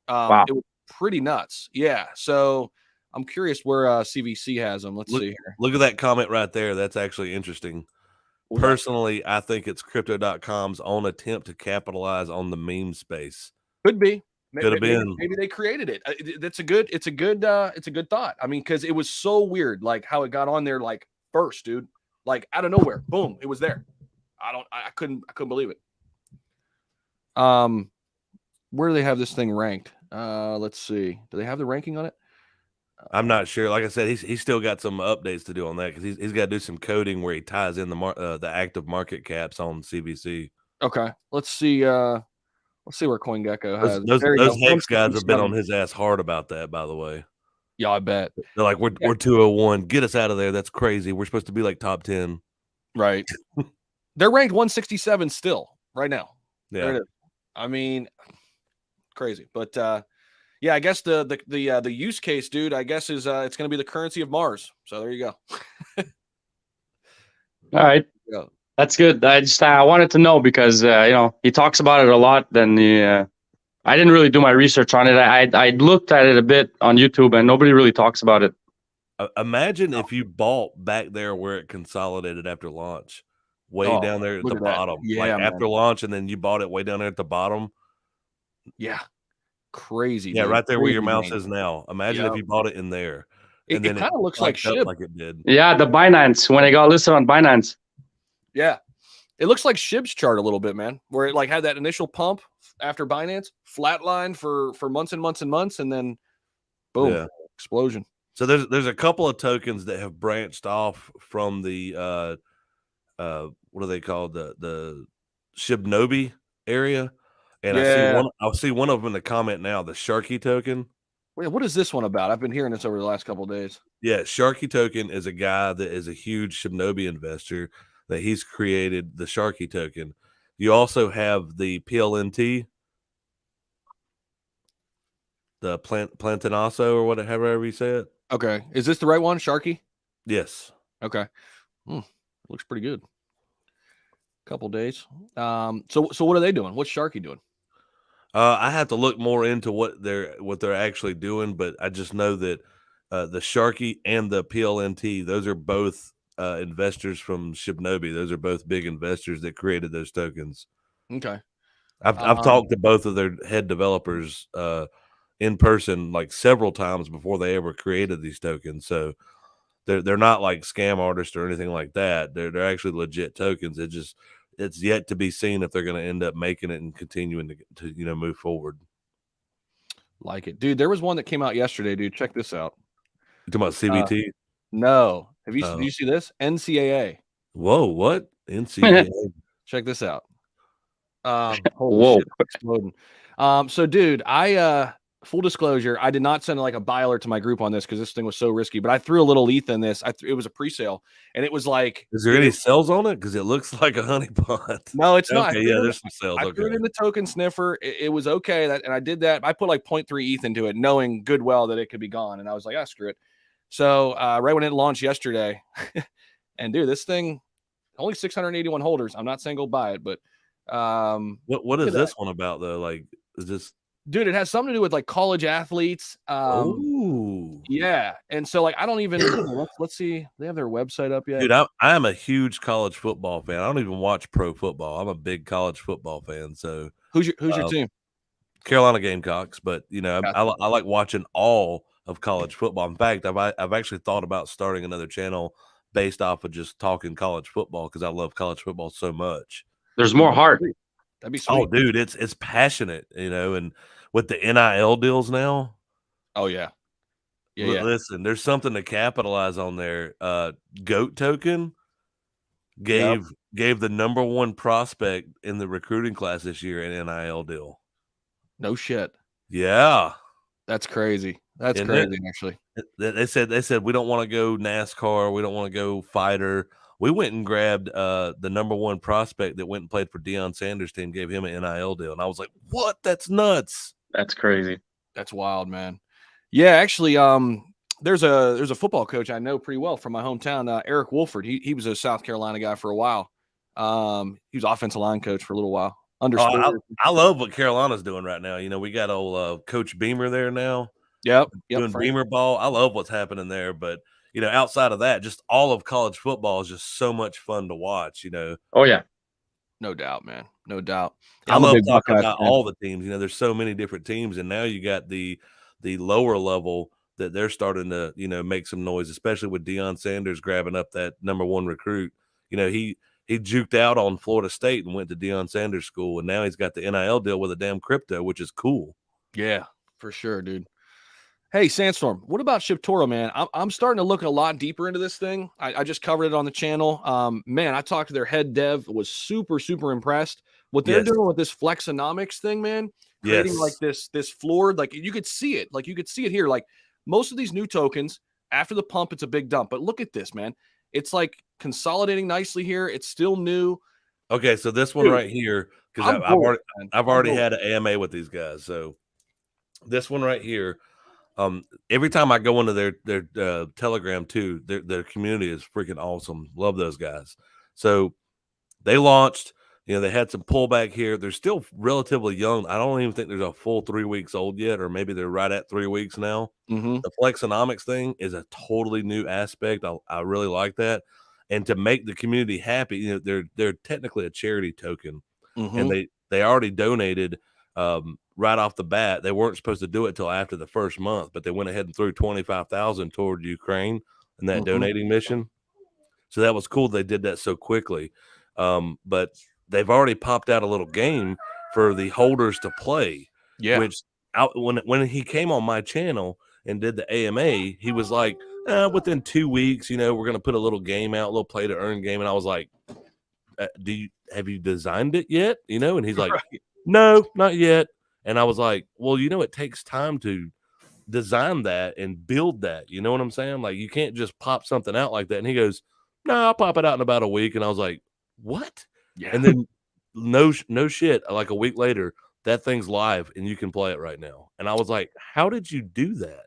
Wow. It was pretty nuts. Yeah. So I'm curious where CVC has them. Let's see here. Look at that comment right there. That's actually interesting. Personally, I think it's crypto.com's own attempt to capitalize on the meme space. Could be. Could have been. Maybe they created it. It's a good thought. I mean, because it was so weird, like how it got on there, like first, dude, like out of nowhere, boom, it was there. I couldn't believe it. Where do they have this thing ranked? Let's see. Do they have the ranking on it? I'm not sure. Like I said, he's still got some updates to do on that because he's got to do some coding where he ties in the active market caps on CBC. Okay, let's see. Let's see where CoinGecko has. Those Hex guys have been on his ass hard about that, by the way. Yeah, I bet. They're like, we're 201. Get us out of there. That's crazy. We're supposed to be like top 10. Right. They're ranked 167 still right now. Yeah. There it is. I mean, crazy. But yeah, I guess the use case, dude, I guess is it's going to be the currency of Mars. So there you go. All right. Yeah. That's good. I wanted to know because he talks about it a lot. Then I didn't really do my research on it. I looked at it a bit on YouTube, and nobody really talks about it. Imagine if you bought back there where it consolidated after launch, way down there at the bottom, after launch, and then you bought it way down there at the bottom. Yeah, crazy. Yeah, dude. right there where your mouse is now. Imagine if you bought it in there. And it kind of looks like SHIB. Like it did. Yeah, the Binance when it got listed on Binance. Yeah, it looks like SHIB's chart a little bit, man, where it like had that initial pump after Binance, flatline for months and months and months, and then boom, explosion. So there's a couple of tokens that have branched off from the what are they called, the Shibnobi area, and I see one of them in the comment now, the Sharky token. Wait, what is this one about? I've been hearing this over the last couple of days. Yeah, Sharky token is a guy that is a huge Shibnobi investor that he's created the Sharky token. You also have the PLNT, the Plantanaso or whatever, however you say it. Okay, is this the right one, Sharky? Yes. Okay, looks pretty good. Couple days. So what are they doing? What's Sharky doing? I have to look more into what they're actually doing, but I just know that the Sharky and the PLNT, those are both investors from Shibnobi. Those are both big investors that created those tokens. Okay. I've talked to both of their head developers in person like several times before they ever created these tokens. So they're not like scam artists or anything like that. They're actually legit tokens. It's yet to be seen if they're going to end up making it and continuing to move forward. Like it, dude. There was one that came out yesterday, dude. Check this out. You talking about CBT? No. Did you see this? NCAA. Whoa, what? NCAA. Check this out. Whoa. Shit, exploding. So dude, I full disclosure, I did not send like a buy alert to my group on this because this thing was so risky, but I threw a little ETH in this. It was a pre-sale, and it was like, is there any sales on it? Because it looks like a honeypot. No, it's not. Okay, yeah, there's some sales. I threw it in the token sniffer. It was okay, and I did that. I put like 0.3 ETH into it, knowing good well that it could be gone, and I was like, screw it. So right when it launched yesterday, and dude, this thing only 681 holders. I'm not saying go buy it, but what is this one about though? Like, is this? Dude, it has something to do with like college athletes. Yeah. And so like I don't even let's see. They have their website up yet. Dude, I am a huge college football fan. I don't even watch pro football. I'm a big college football fan. So who's your team? Carolina Gamecocks, but I like watching all of college football. In fact, I've actually thought about starting another channel based off of just talking college football because I love college football so much. There's more heart. That'd be sweet. Oh, dude, it's passionate, and with the NIL deals now. Oh yeah. Listen, there's something to capitalize on there. GOAT token gave the number one prospect in the recruiting class this year an NIL deal. No shit. Yeah. That's crazy. That's crazy, actually. They said we don't want to go NASCAR, we don't want to go fighter. We went and grabbed the number one prospect that went and played for Deion Sanders' team, gave him an NIL deal. And I was like, what? That's nuts. That's crazy. That's wild, man. Yeah, actually, there's a football coach I know pretty well from my hometown, Eric Wolford. He was a South Carolina guy for a while. He was offensive line coach for a little while. I love what Carolina's doing right now. We got old Coach Beamer there now. Yep. Doing Beamer ball. I love what's happening there. But, outside of that, just all of college football is just so much fun to watch, Oh, yeah. No doubt, man. No doubt. I love talking about all the teams. There's so many different teams, and now you got the lower level that they're starting to, make some noise, especially with Deion Sanders grabbing up that number one recruit. He he juked out on Florida State and went to Deion Sanders' school, and now he's got the NIL deal with a damn crypto, which is cool. Yeah, for sure, dude. Hey, Sandstorm, what about Shibtoro, man? I'm starting to look a lot deeper into this thing. I just covered it on the channel. Man, I talked to their head dev, was super, super impressed. What they're doing with this flexonomics thing, man, creating like this floor, like you could see it. Like you could see it here. Like most of these new tokens, after the pump, it's a big dump. But look at this, man. It's like consolidating nicely here. It's still new. Okay, so this one right here, because I've already had an AMA with these guys. So this one right here, every time I go into their Telegram too, their community is freaking awesome. Love those guys. So they launched, they had some pullback here. They're still relatively young. I don't even think there's a full 3 weeks old yet, or maybe they're right at 3 weeks now. The flexonomics thing is a totally new aspect. I really like that. And to make the community happy, they're technically a charity token, and they already donated right off the bat. They weren't supposed to do it till after the first month, but they went ahead and threw 25,000 toward Ukraine and that donating mission. So that was cool. They did that so quickly. But they've already popped out a little game for the holders to play. Yeah. Which when he came on my channel and did the AMA, he was like, within 2 weeks, we're going to put a little game out, a little play to earn game. And I was like, have you designed it yet? And he's like, no, not yet. And I was like, well, it takes time to design that and build that. You know what I'm saying? Like, you can't just pop something out like that. And he goes, no, I'll pop it out in about a week. And I was like, what? Yeah. And then no shit. Like a week later, that thing's live and you can play it right now. And I was like, how did you do that?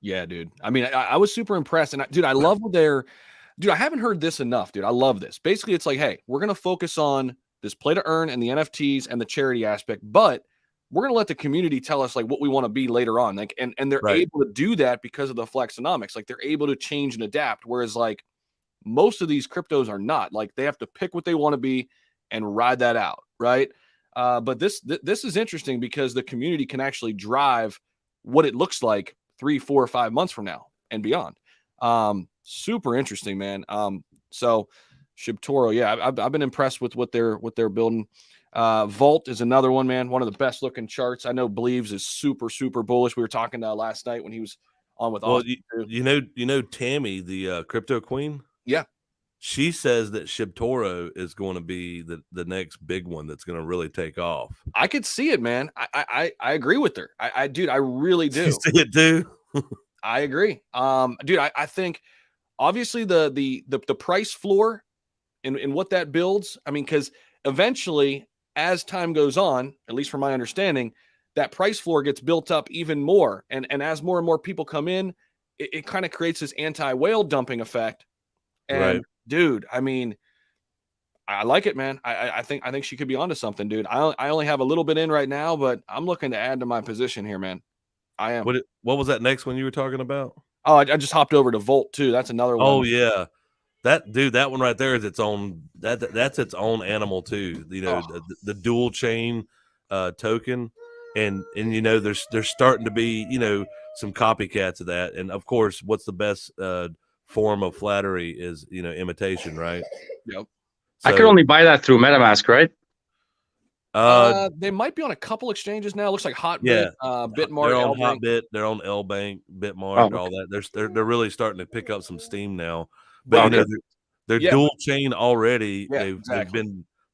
Yeah, dude. I mean, I was super impressed. And I love what dude, I haven't heard this enough, dude. I love this. Basically, it's like, hey, we're going to focus on this play to earn and the NFTs and the charity aspect, but we're going to let the community tell us like what we want to be later on. Like, and they're able to do that because of the flexonomics. Like they're able to change and adapt. Whereas like most of these cryptos are not. Like they have to pick what they want to be and ride that out. Right. But this is interesting because the community can actually drive what it looks like 3, 4, or 5 months from now and beyond. Super interesting, man. So Shibtoro, yeah, I've been impressed with what they're building. Volt is another one, man. One of the best looking charts. I know Bleaves is super, super bullish. We were talking last night when he was on with Austin. You know Tammy, the crypto queen. Yeah, she says that Shibtoro is going to be the next big one that's going to really take off. I could see it, man. I agree with her. Dude, I really do. You see it too. I agree. Dude, I think obviously the price floor and what that builds. I mean, because eventually, as time goes on, at least from my understanding, that price floor gets built up even more. And as more and more people come in, it kind of creates this anti-whale dumping effect. And dude, I mean, I like it, man. I think she could be onto something, dude. I only have a little bit in right now, but I'm looking to add to my position here, man. I am. What was that next one you were talking about? Oh, I just hopped over to Volt too. That's another one. Oh yeah. That one right there is its own. That's its own animal too. The dual chain token, and there's starting to be some copycats of that. And of course, what's the best form of flattery is imitation, right? Yep. So, I could only buy that through MetaMask, right? They might be on a couple exchanges now. It looks like Hotbit, Bitmark, they're on Hotbit, they're on LBank, Bitmark, all that. They're really starting to pick up some steam now. But they're dual chain already. Yeah,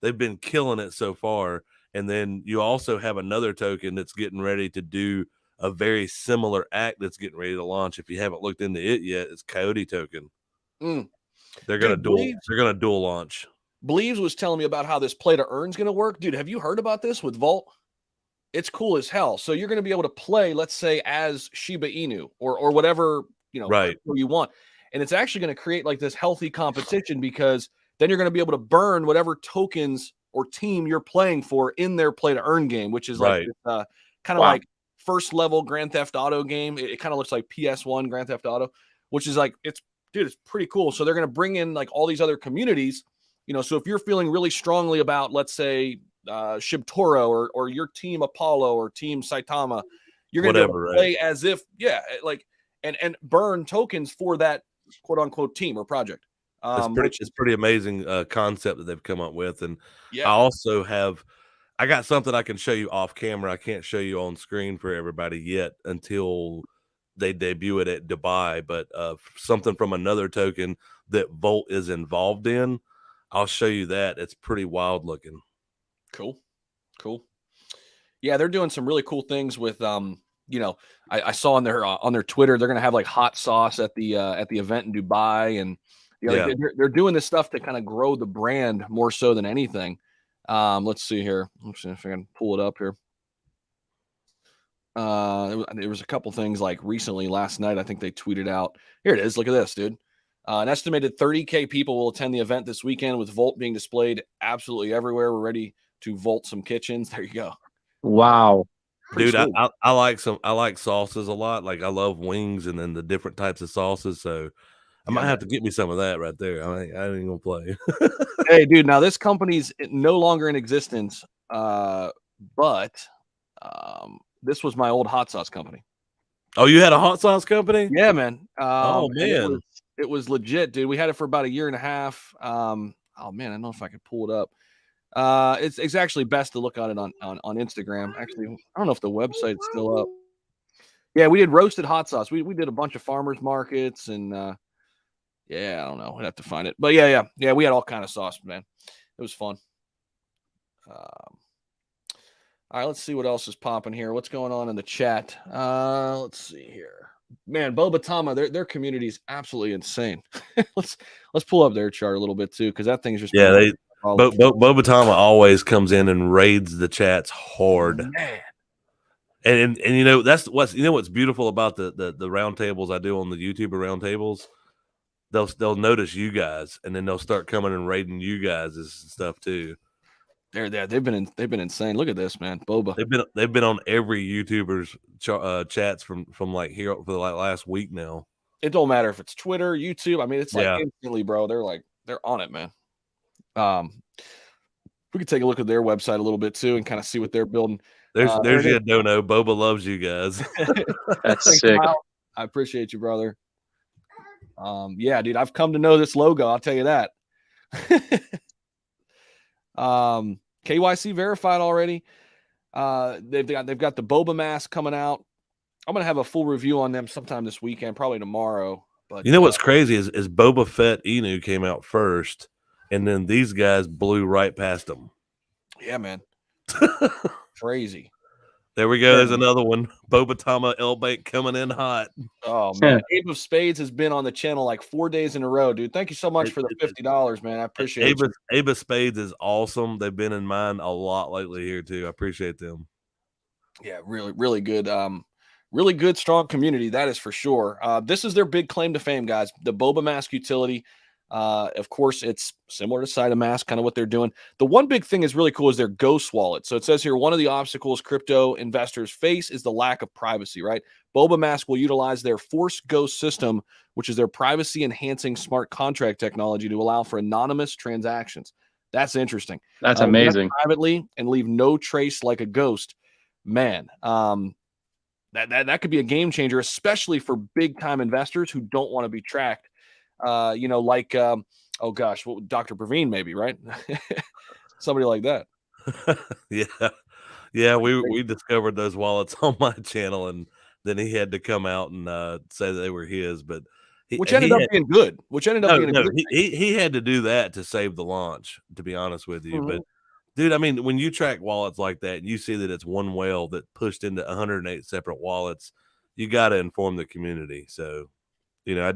they've been killing it so far. And then you also have another token that's getting ready to do a very similar act that's getting ready to launch. If you haven't looked into it yet, it's Coyote token. They're gonna dual launch. Bleaves was telling me about how this play to earn is going to work. Dude, have you heard about this with Volt? It's cool as hell. So you're going to be able to play, let's say, as Shiba Inu or whatever, you want. And it's actually going to create like this healthy competition because then you're going to be able to burn whatever tokens or team you're playing for in their play to earn game, which is like kind of like first level Grand Theft Auto game. It kind of looks like PS1 Grand Theft Auto, which is like, it's pretty cool. So they're going to bring in like all these other communities. So if you're feeling really strongly about, let's say, Shibtoro or your team Apollo or team Saitama, you're going to be able to play as if, and burn tokens for that quote unquote team or project. It's pretty amazing concept that they've come up with. And yeah. I got something I can show you off camera. I can't show you on screen for everybody yet until they debut it at Dubai, but something from another token that Volt is involved in. I'll show you that. It's pretty wild looking. Cool. Yeah, they're doing some really cool things with I saw on their Twitter they're gonna have like hot sauce at the event in Dubai, and like they're doing this stuff to kind of grow the brand more so than anything. Let's see here. Let's see if I can pull it up here. There was a couple things like recently last night. I think they tweeted out. Here it is. Look at this, dude. An estimated 30K people will attend the event this weekend, with Volt being displayed absolutely everywhere. We're ready to Volt some kitchens. There you go. Wow. Dude, I like sauces a lot. Like I love wings and then the different types of sauces. So I might have to get me some of that right there. I ain't gonna play. Hey, dude, now this company's no longer in existence, but this was my old hot sauce company. Oh, you had a hot sauce company? Yeah, man. Oh man, it was legit, dude. We had it for about a year and a half. Oh man, I don't know if I could pull it up. It's actually best to look at it on Instagram. Actually, I don't know if the website's still up. Yeah, we did roasted hot sauce. We did a bunch of farmers markets, and yeah, I don't know. I'd have to find it. But yeah, we had all kind of sauce, man. It was fun. All right, let's see what else is popping here. What's going on in the chat? Let's see here. Man, Boba Tama, their community is absolutely insane. let's pull up their chart a little bit too, because that thing's just Boba Tama always comes in and raids the chats hard. Man. And you know what's beautiful about the roundtables I do on the YouTuber roundtables. They'll notice you guys, and then they'll start coming and raiding you guys and stuff too. They're there. They've been insane. Look at this, man. Boba. They've been on every YouTuber's chats from like here for the last week now. It don't matter if it's Twitter, YouTube. I mean, it's like instantly, bro. They're on it, man. We could take a look at their website a little bit too and kind of see what they're building. There's your dono. Boba loves you guys. That's sick. Kyle. I appreciate you, brother. Yeah, dude, I've come to know this logo. I'll tell you that. KYC verified already. They've got the Boba Mask coming out. I'm gonna have a full review on them sometime this weekend, probably tomorrow. But you know what's crazy is Boba Fett Inu came out first, and then these guys blew right past them. Yeah, man. Crazy. There we go. There's another one. Boba Tama L-Bank coming in hot. Oh, man. Abe of Spades has been on the channel like 4 days in a row, dude. Thank you so much for the $50, man. I appreciate it. Abe of Spades is awesome. They've been in mine a lot lately here, too. I appreciate them. Yeah, really, really good. Really good, strong community. That is for sure. This is their big claim to fame, guys. The Boba Mask utility. Of course, it's similar to Saitama, kind of what they're doing. The one big thing is really cool is their Ghost wallet. So it says here, one of the obstacles crypto investors face is the lack of privacy, right? Boba Mask will utilize their Force Ghost system, which is their privacy-enhancing smart contract technology to allow for anonymous transactions. That's interesting. That's amazing. Privately and leave no trace like a ghost. Man, that could be a game changer, especially for big-time investors who don't want to be tracked. Like oh gosh, Dr. Praveen maybe, right? Somebody like that. Yeah. We discovered those wallets on my channel, and then he had to come out and say that they were his, but which ended up being good. He had to do that to save the launch, to be honest with you. Mm-hmm. But dude, I mean, when you track wallets like that, and you see that it's one whale that pushed into 108 separate wallets, you got to inform the community. So. You know,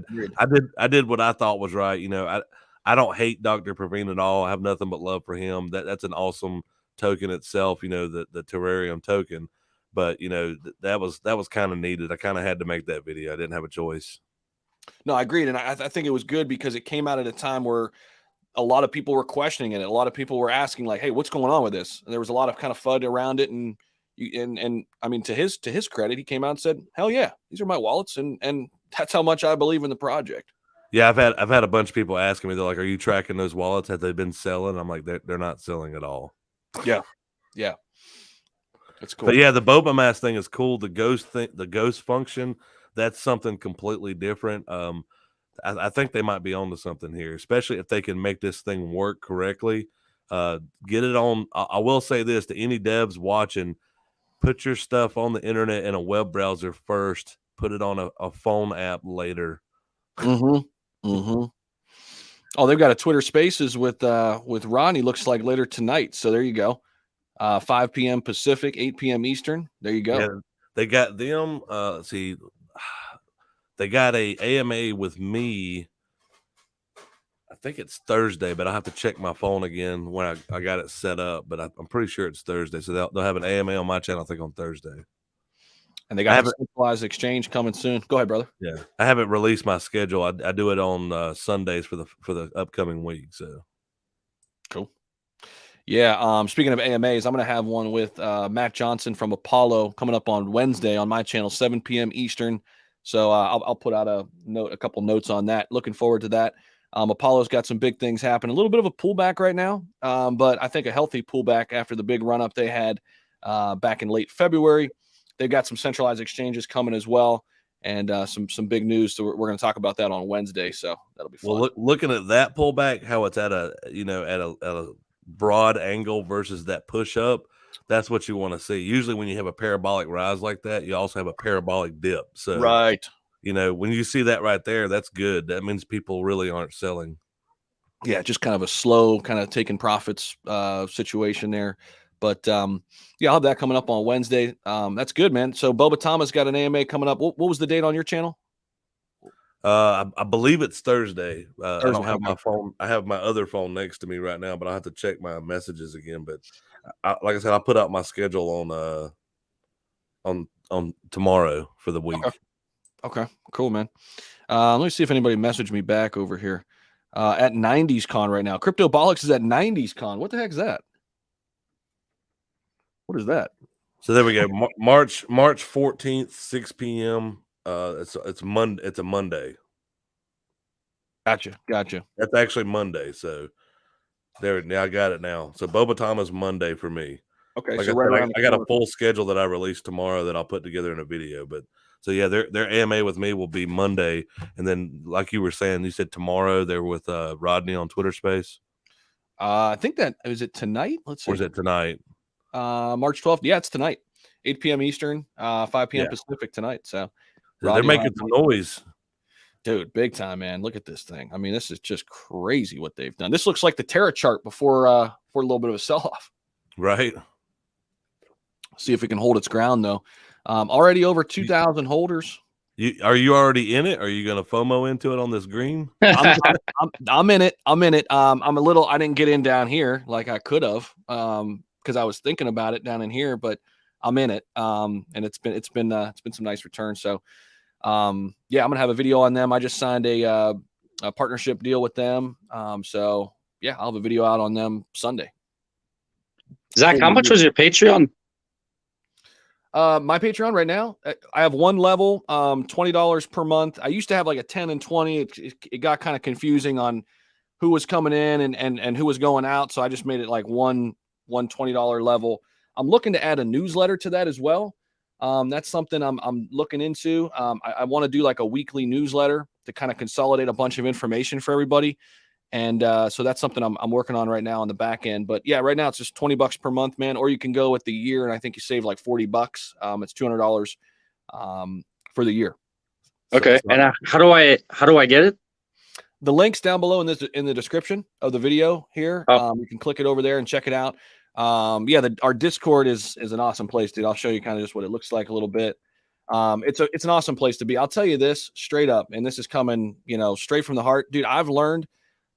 I did what I thought was right. You know, I don't hate Dr. Praveen at all. I have nothing but love for him. That's an awesome token itself. You know, the Terrarium token. But you know, that was kind of needed. I kind of had to make that video. I didn't have a choice. No, I agreed, and I think it was good because it came out at a time where a lot of people were questioning it. A lot of people were asking, like, "Hey, what's going on with this?" And there was a lot of kind of FUD around it, and I mean, to his credit, he came out and said, "Hell yeah, these are my wallets," and that's how much I believe in the project. Yeah, I've had a bunch of people asking me. They're like, "Are you tracking those wallets? Have they been selling?" I'm like, "They're not selling at all." Yeah, that's cool. But yeah, the Boba Mask thing is cool. The ghost function, that's something completely different. I think they might be onto something here, especially if they can make this thing work correctly. Get it on. I will say this to any devs watching: put your stuff on the internet in a web browser first. Put it on a phone app later. Mm-hmm. Mm-hmm. Oh, they've got a Twitter Spaces with Ronnie. Looks like later tonight. So there you go. 5 p.m. Pacific, 8 p.m. Eastern. There you go. Yeah, they got them. Let's see, they got a AMA with me. I think it's Thursday, but I have to check my phone again when I got it set up. But I'm pretty sure it's Thursday. So they'll have an AMA on my channel, I think, on Thursday. And they got a centralized exchange coming soon. Go ahead, brother. Yeah, I haven't released my schedule. I do it on Sundays for the upcoming week. So cool. Yeah. Speaking of AMAs, I'm going to have one with Matt Johnson from Apollo coming up on Wednesday on my channel, 7 p.m. Eastern. So I'll put out a couple notes on that. Looking forward to that. Apollo's got some big things happening. A little bit of a pullback right now, but I think a healthy pullback after the big run up they had back in late February. They've got some centralized exchanges coming as well, and some big news. So we're going to talk about that on Wednesday. So that'll be fun. Well, looking at that pullback, how it's at a broad angle versus that push up, that's what you want to see. Usually, when you have a parabolic rise like that, you also have a parabolic dip. So right. When you see that right there, that's good. That means people really aren't selling. Yeah, just kind of a slow, kind of taking profits situation there. But I'll have that coming up on Wednesday. That's good, man. So Boba Tama's got an AMA coming up. What was the date on your channel? I believe it's Thursday. Thursday. I don't have my phone. I have my other phone next to me right now, but I have to check my messages again. But like I said, I put out my schedule on tomorrow for the week. Okay, cool, man. Let me see if anybody messaged me back over here. At 90s Con right now. Cryptobolics is at 90s Con. What the heck is that? What is that? So there we go. March 14th, 6 p.m. It's Monday. It's a Monday. Gotcha. That's actually Monday. So now I got it now. So Boba Tama's Monday for me. Okay, like so I got a full schedule that I release tomorrow that I'll put together in a video. But so yeah, their AMA with me will be Monday, and then like you were saying, you said tomorrow they're with Rodney on Twitter Space. I think that is it tonight. Let's see. Or is it tonight? March 12th. Yeah, it's tonight. 8 p.m. Eastern, 5 p.m. Pacific tonight. So they're making some noise. Dude, big time, man. Look at this thing. I mean, this is just crazy what they've done. This looks like the Terra chart before a little bit of a sell-off. Right. See if it can hold its ground, though. Already over 2,000 holders. Are you already in it? Are you going to FOMO into it on this green? I'm in it. I'm I didn't get in down here like I could have because I was thinking about it down in here, but I'm in it. And it's been some nice returns. So I'm gonna have a video on them. I just signed a partnership deal with them. So yeah, I'll have a video out on them Sunday. Zach, how much was your Patreon? My Patreon right now, I have one level, $20 per month. I used to have like a 10 and 20. It got kind of confusing on who was coming in and who was going out. So I just made it like one $20 level. I'm looking to add a newsletter to that as well. That's something I'm looking into. I want to do like a weekly newsletter to kind of consolidate a bunch of information for everybody. And so that's something I'm working on right now on the back end. But yeah, right now it's just $20 per month, man. Or you can go with the year, and I think you save like $40. It's $200 for the year. Okay. So, and how do I get it? The link's down below in the description of the video here. You can click it over there and check it out. Our Discord is an awesome place, dude. I'll show you kind of just what it looks like a little bit. It's an awesome place to be. I'll tell you this straight up, and this is coming, straight from the heart, dude. I've learned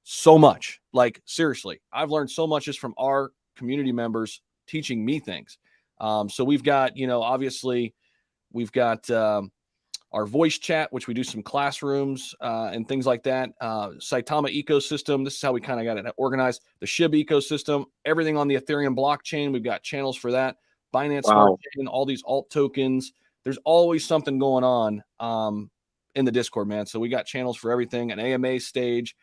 so much. Like seriously, I've learned so much just from our community members teaching me things. So we've got, obviously we've got our voice chat, which we do some classrooms and things like that. Saitama ecosystem. This is how we kind of got it organized. The Shib ecosystem, everything on the Ethereum blockchain. We've got channels for that. Binance Smart Chain, all these alt tokens. There's always something going on in the Discord, man. So we got channels for everything. An AMA stage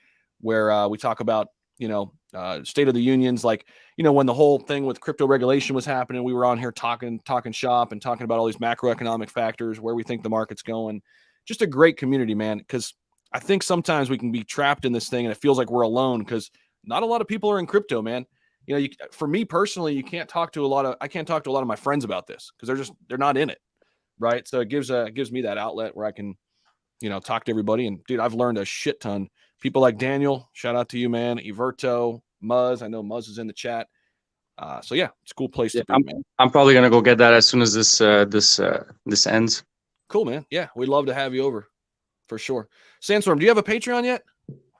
where we talk about, state of the unions, like, when the whole thing with crypto regulation was happening, we were on here talking shop and talking about all these macroeconomic factors, where we think the market's going. Just a great community, man. Because I think sometimes we can be trapped in this thing and it feels like we're alone because not a lot of people are in crypto, man. You know, for me personally, I can't talk to a lot of my friends about this because they're not in it. Right. So it gives me that outlet where I can, you know, talk to everybody. And dude, I've learned a shit ton. People like Daniel, shout out to you, man. Everto, Muzz. I know Muzz is in the chat. So yeah, it's a cool place to be, man. I'm probably gonna go get that as soon as this ends. Cool, man. Yeah, we'd love to have you over for sure. Sandstorm, do you have a Patreon yet?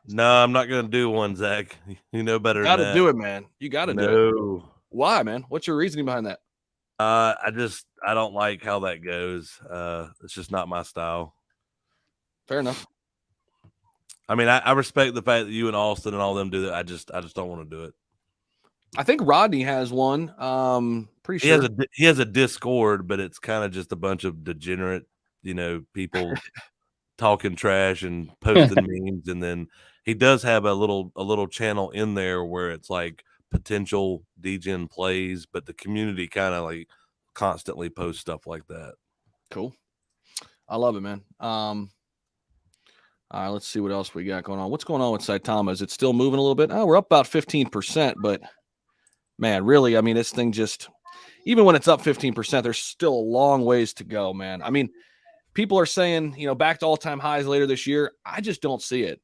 No, I'm not gonna do one, Zach. You know better. Gotta do it, man. You gotta do it. Why, man? What's your reasoning behind that? I don't like how that goes. It's just not my style. Fair enough. I mean, I respect the fact that you and Austin and all them do that. I just don't want to do it. I think Rodney has one. Pretty sure he has a Discord, but it's kind of just a bunch of degenerate, you know, people talking trash and posting memes, and then he does have a little channel in there where it's like potential degen plays, but the community kind of like constantly posts stuff like that. Cool. I love it, man. All right, let's see what else we got going on. What's going on with Saitama? Is it still moving a little bit? Oh, we're up about 15%, but man, really, I mean, this thing just, even when it's up 15%, there's still a long ways to go, man. I mean, people are saying, you know, back to all-time highs later this year. I just don't see it.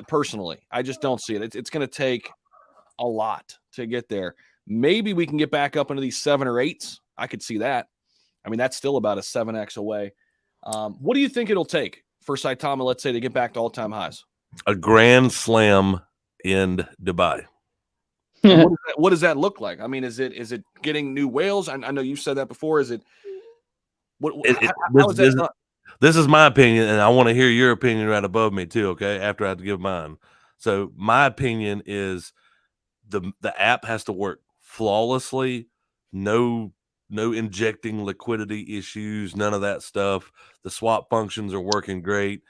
Personally, I just don't see it. It's going to take a lot to get there. Maybe we can get back up into these 7 or 8s. I could see that. I mean, that's still about a 7x away. What do you think it'll take for Saitama, let's say, to get back to all-time highs? A grand slam in Dubai. What does that look like? I mean, is it getting new whales? I know you said that before. Is it? This is my opinion, and I want to hear your opinion right above me too. Okay, after I have to give mine. So my opinion is the app has to work flawlessly. No injecting liquidity issues. None of that stuff. The swap functions are working great.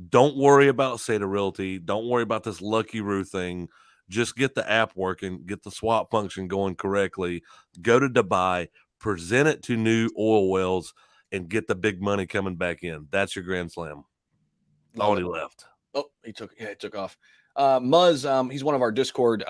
Don't worry about Sata Realty. Don't worry about this Lucky Roo thing. Just get the app working, get the swap function going correctly, go to Dubai, present it to new oil wells, and get the big money coming back in. That's your grand slam. Already left. Oh, he took off. Muzz, he's one of our Discord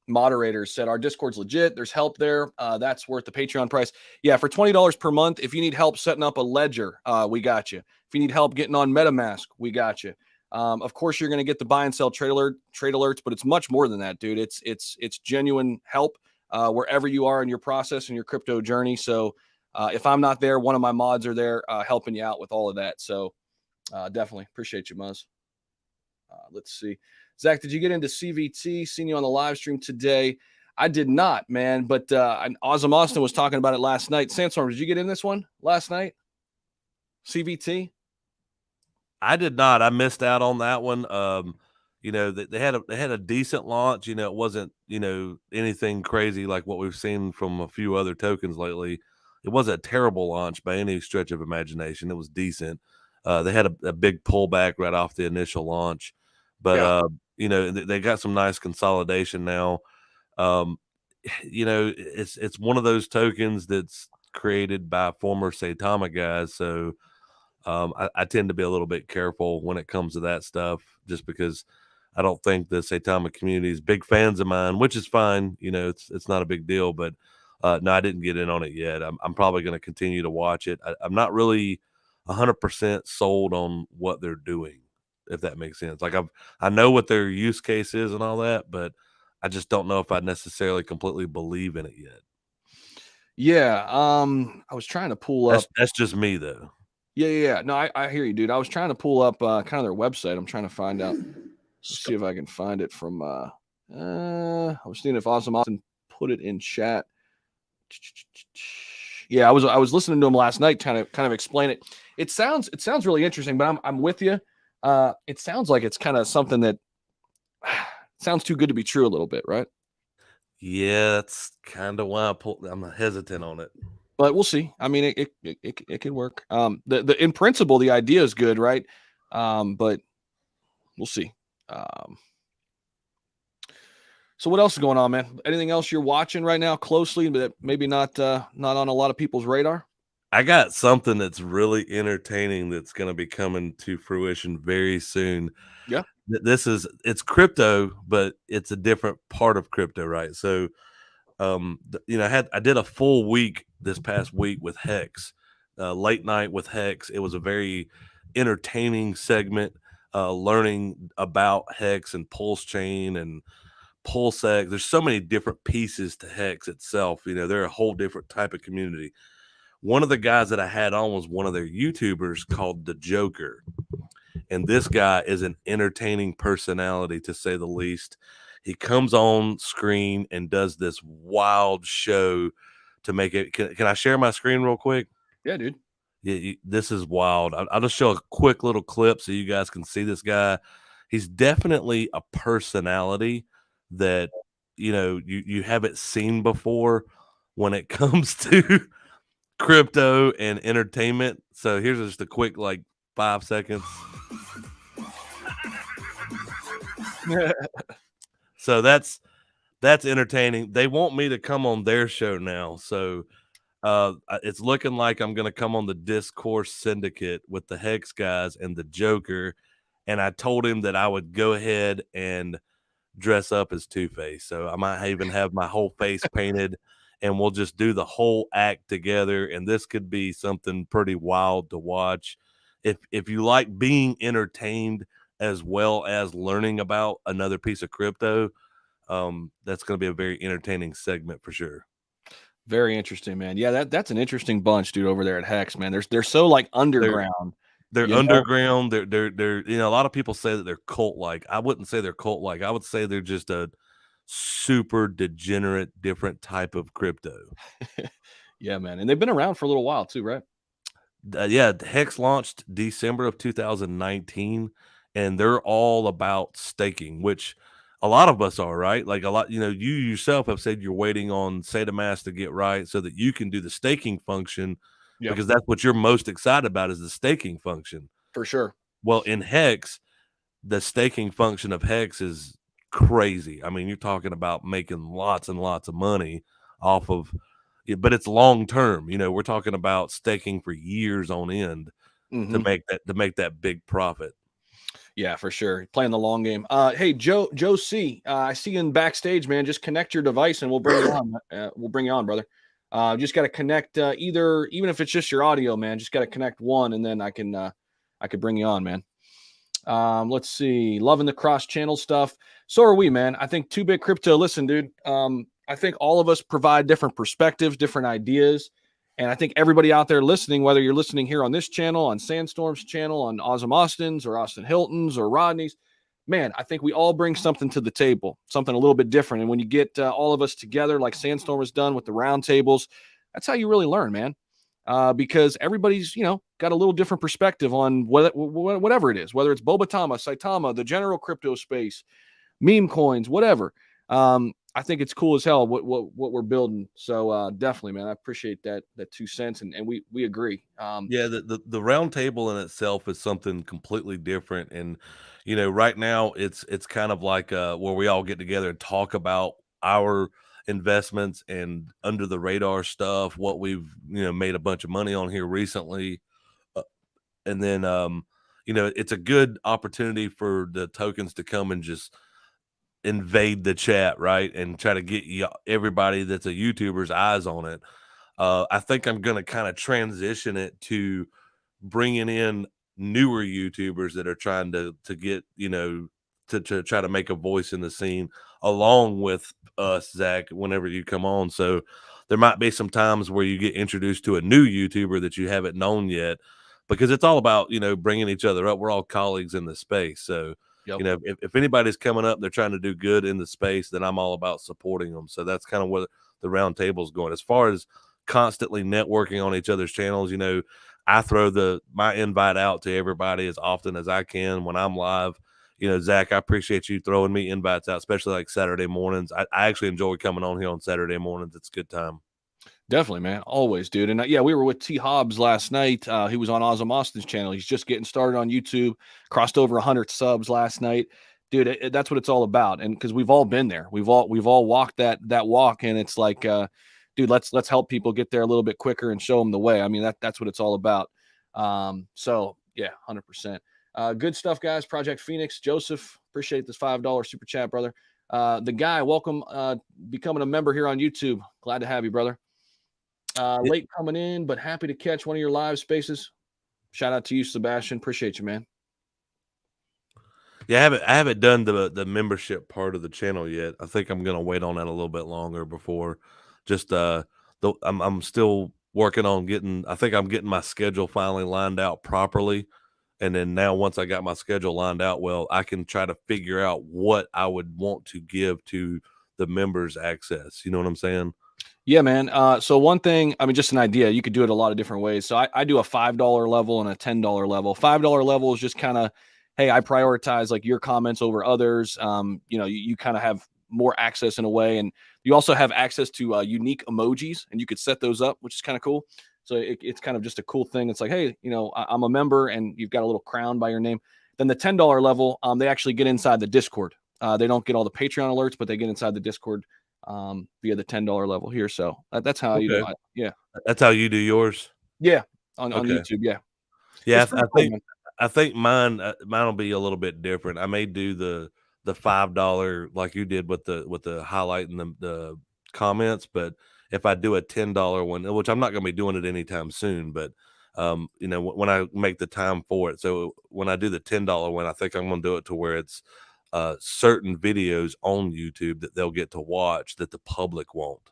moderators, said our Discord's legit. There's help there. That's worth the Patreon price. Yeah, for $20 per month, if you need help setting up a ledger, we got you. If you need help getting on MetaMask, we got you. Of course, you're going to get the buy and sell trade alerts, but it's much more than that, dude. It's genuine help wherever you are in your process and your crypto journey. So if I'm not there, one of my mods are there helping you out with all of that. So definitely appreciate you, Muzz. Let's see. Zach, did you get into CVT? Seen you on the live stream today. I did not, man, but Awesome Austin was talking about it last night. Sandstorm, did you get in this one last night? CVT? I did not. I missed out on that one. You know, they had a decent launch. You know, it wasn't, you know, anything crazy like what we've seen from a few other tokens lately. It wasn't a terrible launch by any stretch of imagination. It was decent. They had a big pullback right off the initial launch, but you know, they got some nice consolidation now. You know, it's one of those tokens that's created by former Saitama guys, so I tend to be a little bit careful when it comes to that stuff, just because I don't think the Saitama community is big fans of mine, which is fine. You know, it's not a big deal, but no, I didn't get in on it yet. I'm probably going to continue to watch it. I'm not really 100% sold on what they're doing, if that makes sense. Like I know what their use case is and all that, but I just don't know if I necessarily completely believe in it yet. Yeah. I was trying to pull up. That's just me though. Yeah. No, I hear you, dude. I was trying to pull up kind of their website. I'm trying to find out. Let's see if I can find it from. I was seeing if Awesome Austin put it in chat. Yeah, I was listening to him last night, kind of explain it. It sounds really interesting, but I'm with you. It sounds like it's kind of something that sounds too good to be true a little bit, right? Yeah, that's kind of why I'm hesitant on it. But we'll see. I mean, it could work. The in principle, the idea is good, right? But we'll see. So what else is going on, man? Anything else you're watching right now closely that maybe not on a lot of people's radar? I got something that's really entertaining that's going to be coming to fruition very soon. Yeah. It's crypto, but it's a different part of crypto, right? So, I did a full week this past week with Hex, late night with Hex. It was a very entertaining segment, learning about Hex and Pulse Chain and PulseX. There's so many different pieces to Hex itself. They're a whole different type of community. One of the guys that I had on was one of their YouTubers called The Joker. And this guy is an entertaining personality, to say the least. He comes on screen and does this wild show to make it. Can I share my screen real quick? Yeah, dude. Yeah, this is wild. I'll just show a quick little clip so you guys can see this guy. He's definitely a personality that you haven't seen before when it comes to crypto and entertainment. So here's just a quick 5 seconds. So that's entertaining. They want me to come on their show now. So it's looking like I'm going to come on the Discourse Syndicate with the Hex guys and the Joker. And I told him that I would go ahead and dress up as Two-Face. So I might even have my whole face painted and we'll just do the whole act together. And this could be something pretty wild to watch. If you like being entertained as well as learning about another piece of crypto, that's going to be a very entertaining segment for sure. Very interesting, man. Yeah, that's an interesting bunch, dude, over there at Hex, man. They're so underground. They're underground. They're a lot of people say that they're cult-like. I wouldn't say they're cult-like. I would say they're just a super degenerate, different type of crypto. Yeah, man. And they've been around for a little while too, right? Yeah, Hex launched December of 2019, and they're all about staking, which a lot of us are, right? Like a lot, you yourself have said you're waiting on Saitama to get right so that you can do the staking function, because that's what you're most excited about is the staking function. For sure. Well, in Hex, the staking function of Hex is crazy. I mean, you're talking about making lots and lots of money off of it, but it's long term. We're talking about staking for years on end to make that big profit. Yeah, for sure. Playing the long game. Hey, Joe C. I see you in backstage, man. Just connect your device and we'll bring you on. We'll bring you on, brother. Just got to connect even if it's just your audio, man. Just got to connect one, and then I could bring you on, man. Let's see. Loving the cross-channel stuff. So are we, man. I think 2-Bit Crypto. Listen, dude. I think all of us provide different perspectives, different ideas. And I think everybody out there listening, whether you're listening here on this channel, on Sandstorm's channel, on Awesome Austin's or Austin Hilton's or Rodney's, man, I think we all bring something to the table, something a little bit different. And when you get all of us together, like Sandstorm has done with the round tables, that's how you really learn, man. Because everybody's, got a little different perspective on whatever it is, whether it's Boba Tama, Saitama, the general crypto space, meme coins, whatever. I think it's cool as hell what we're building. So definitely, man, I appreciate that 2 cents, and we agree. Yeah, the round table in itself is something completely different, and right now it's kind of like where we all get together and talk about our investments and under the radar stuff, what we've made a bunch of money on here recently, and then it's a good opportunity for the tokens to come and just invade the chat, right, and try to get everybody that's a YouTuber's eyes on it. I think I'm going to kind of transition it to bringing in newer YouTubers that are trying to get, to try to make a voice in the scene along with us, Zach, whenever you come on. So there might be some times where you get introduced to a new YouTuber that you haven't known yet, because it's all about, bringing each other up. We're all colleagues in the space. So, if anybody's coming up, they're trying to do good in the space, then I'm all about supporting them. So that's kind of where the round table is going. As far as constantly networking on each other's channels, I throw my invite out to everybody as often as I can when I'm live. Zach, I appreciate you throwing me invites out, especially like Saturday mornings. I actually enjoy coming on here on Saturday mornings. It's a good time. Definitely, man. Always, dude. And we were with T Hobbs last night. He was on Awesome Austin's channel. He's just getting started on YouTube, crossed over 100 subs last night. Dude, that's what it's all about. And because we've all been there. We've all walked that walk. And it's like, dude, let's help people get there a little bit quicker and show them the way. I mean, that's what it's all about. So yeah, 100%. Good stuff, guys. Project Phoenix, Joseph, appreciate this $5 super chat, brother. The guy, welcome, becoming a member here on YouTube. Glad to have you, brother. Late coming in, but happy to catch one of your live spaces. Shout out to you, Sebastian. Appreciate you, man. Yeah, I haven't done the membership part of the channel yet. I think I'm gonna wait on that a little bit longer before. Just I'm still working on getting. I think I'm getting my schedule finally lined out properly, and then now once I got my schedule lined out, well, I can try to figure out what I would want to give to the members access. You know what I'm saying? Yeah, man. So one thing, I mean, just an idea. You could do it a lot of different ways. So I do a $5 level and a $10 level. $5 level is just kind of, hey, I prioritize like your comments over others. You know, you kind of have more access in a way, and you also have access to unique emojis, and you could set those up, which is kind of cool. So it's kind of just a cool thing. It's like, hey, you know, I'm a member, and you've got a little crown by your name. Then the $10 level, they actually get inside the Discord. They don't get all the Patreon alerts, but they get inside the Discord via the $10 level here. So that's how you do it. Yeah. That's how you do yours. Yeah. On YouTube. Yeah. Yeah. I think mine will be a little bit different. I may do the $5 like you did with the highlight and the comments, but if I do a $10 one, which I'm not going to be doing it anytime soon, but you know, when I make the time for it. So when I do the $10 one, I think I'm going to do it to where it's certain videos on YouTube that they'll get to watch that the public won't.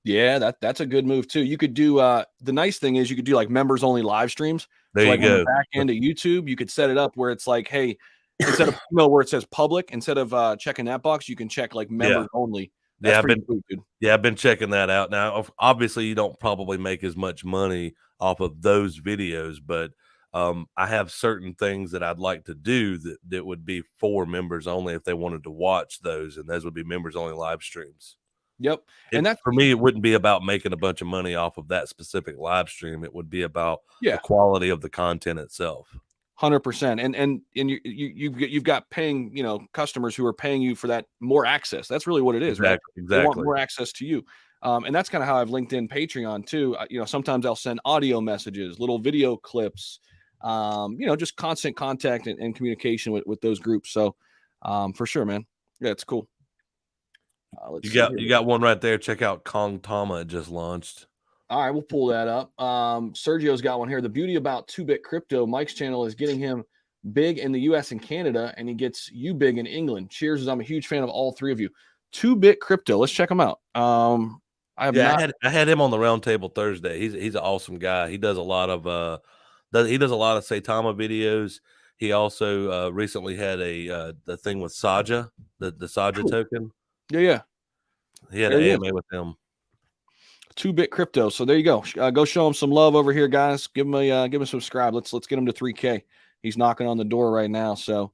Yeah, that's a good move too. You could do the nice thing is you could do like members only live streams. There so you like go. On the back end of YouTube, you could set it up where it's like, hey, instead of where it says public, instead of checking that box, you can check like members only. That's pretty cool, dude. Yeah, I've been checking that out. Now, obviously, you don't probably make as much money off of those videos, but I have certain things that I'd like to do that would be for members only if they wanted to watch those, and those would be members only live streams. Yep. And that for me, it wouldn't be about making a bunch of money off of that specific live stream. It would be about the quality of the content itself. 100%. And you've got paying, you know, customers who are paying you for that more access. That's really what it is, right? Exactly. They want more access to you. And that's kind of how I've linked in Patreon too. You know, sometimes I'll send audio messages, little video clips, you know, just constant contact and communication with those groups. So for sure, man. Yeah, it's cool. You got one right there. Check out Kong Tama. It just launched. All right, we'll pull that up. Sergio's got one here. The beauty about 2-Bit Crypto, Mike's channel, is getting him big in the US and Canada, and he gets you big in England. Cheers, as I'm a huge fan of all three of you. 2-Bit Crypto. Let's check him out. I had him on the roundtable Thursday. He's an awesome guy. He does a lot of Saitama videos. He also recently had the thing with Saja, the Saja token. Yeah. He had an AMA with him. 2-Bit Crypto. So there you go. Go show him some love over here, guys. Give him a subscribe. Let's get him to 3K. He's knocking on the door right now. So,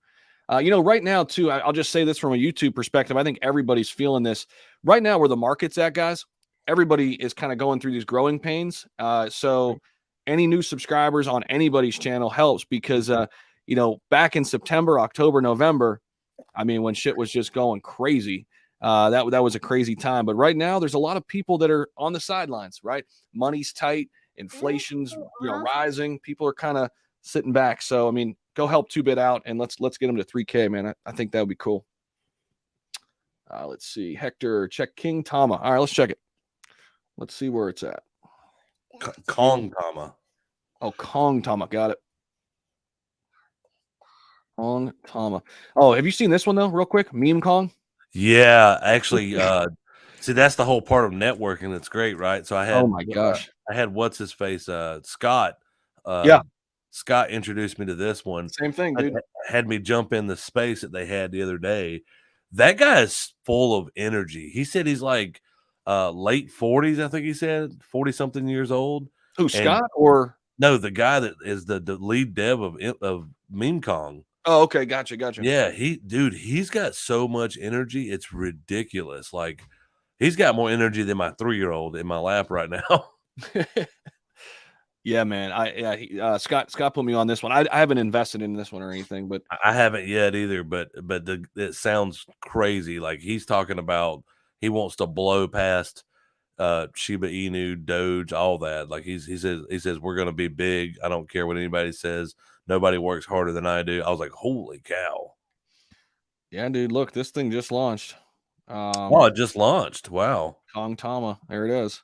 you know, right now too, I'll just say this from a YouTube perspective. I think everybody's feeling this right now where the market's at, guys. Everybody is kind of going through these growing pains. So any new subscribers on anybody's channel helps because, you know, back in September, October, November, I mean, when shit was just going crazy, that was a crazy time. But right now, there's a lot of people that are on the sidelines, right? Money's tight, inflation's rising. People are kind of sitting back. So, I mean, go help 2-Bit out, and let's get them to 3K, man. I think that would be cool. Let's see. Hector, check King Tama. All right, let's check it. Let's see where it's at. Kong Tama. Oh, Kong Tama. Got it. Kong Tama. Oh, have you seen this one, though, real quick? Meme Kong? Yeah, actually, see, that's the whole part of networking. That's great, right? So I had, oh my gosh, I had what's his face, Scott. Scott introduced me to this one. Same thing, dude. Had me jump in the space that they had the other day. That guy is full of energy. He said he's like late 40s. I think he said 40 something years old. Who, Scott or no? The guy that is the lead dev of Meme Kong. Oh, okay, gotcha. Yeah, he's got so much energy, it's ridiculous. Like, he's got more energy than my 3-year-old in my lap right now. Yeah, man. Scott put me on this one. I haven't invested in this one or anything, but I haven't yet either. But it sounds crazy. Like, he's talking about he wants to blow past Shiba Inu, Doge, all that. Like he says we're going to be big. I don't care what anybody says. Nobody works harder than I do. I was like, holy cow. Yeah, dude, look, this thing just launched. Oh, it just launched. Wow. Kong Tama. There it is.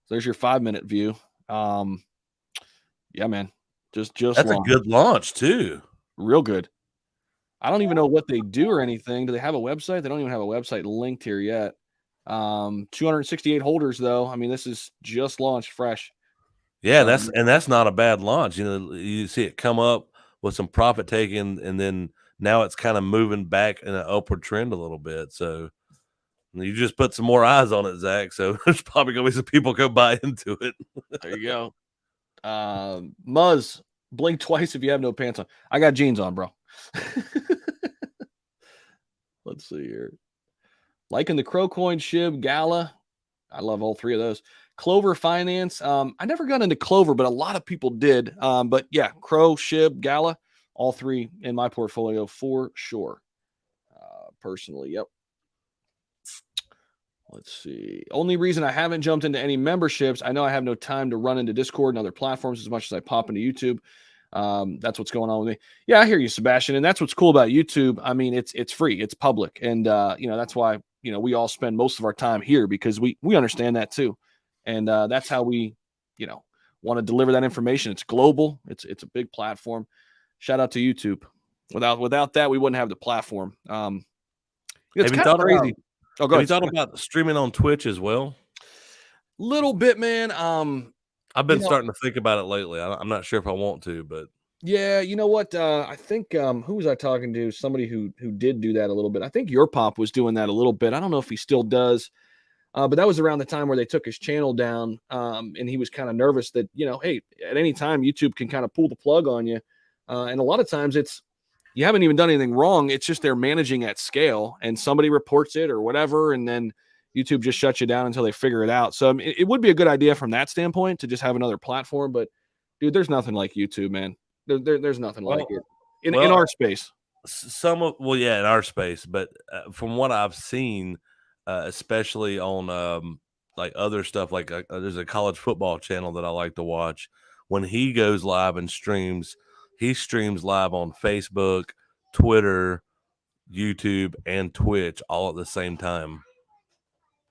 There's your 5-minute view. Yeah, man. Just That's launched. a good launch too. Real good. I don't even know what they do or anything. Do they have a website? They don't even have a website linked here yet. 268 holders though. I mean, this is just launched fresh. Yeah, that's not a bad launch. You know, you see it come up with some profit taking, and then now it's kind of moving back in an upward trend a little bit. So you just put some more eyes on it, Zach. So there's probably gonna be some people go buy into it. There you go. Muzz, blink twice if you have no pants on. I got jeans on, bro. Let's see here. Liking the Crow Coin, Shib, Gala. I love all three of those. Clover Finance. I never got into Clover, but a lot of people did. But yeah, Crow, Shib, Gala, all three in my portfolio for sure. Personally, yep. Let's see. Only reason I haven't jumped into any memberships, I know I have no time to run into Discord and other platforms as much as I pop into YouTube. That's what's going on with me. Yeah, I hear you, Sebastian. And that's what's cool about YouTube. I mean, it's free, it's public. And that's why, we all spend most of our time here because we understand that too. And that's how we, want to deliver that information. It's global. It's a big platform. Shout out to YouTube. Without that, we wouldn't have the platform. It's kind of crazy. Have you thought about streaming on Twitch as well? Little bit, man. I've been starting to think about it lately. I'm not sure if I want to, but yeah, you know what? I think who was I talking to? Somebody who did do that a little bit. I think your pop was doing that a little bit. I don't know if he still does, but that was around the time where they took his channel down, and he was kind of nervous that hey, at any time YouTube can kind of pull the plug on you, and a lot of times you haven't even done anything wrong. It's just they're managing at scale, and somebody reports it or whatever, and then YouTube just shuts you down until they figure it out. So it would be a good idea from that standpoint to just have another platform. But dude, there's nothing like YouTube, man. There's nothing like it in our space. In our space. But from what I've seen, especially on like other stuff, like there's a college football channel that I like to watch. When he goes live and streams, he streams live on Facebook, Twitter, YouTube, and Twitch all at the same time.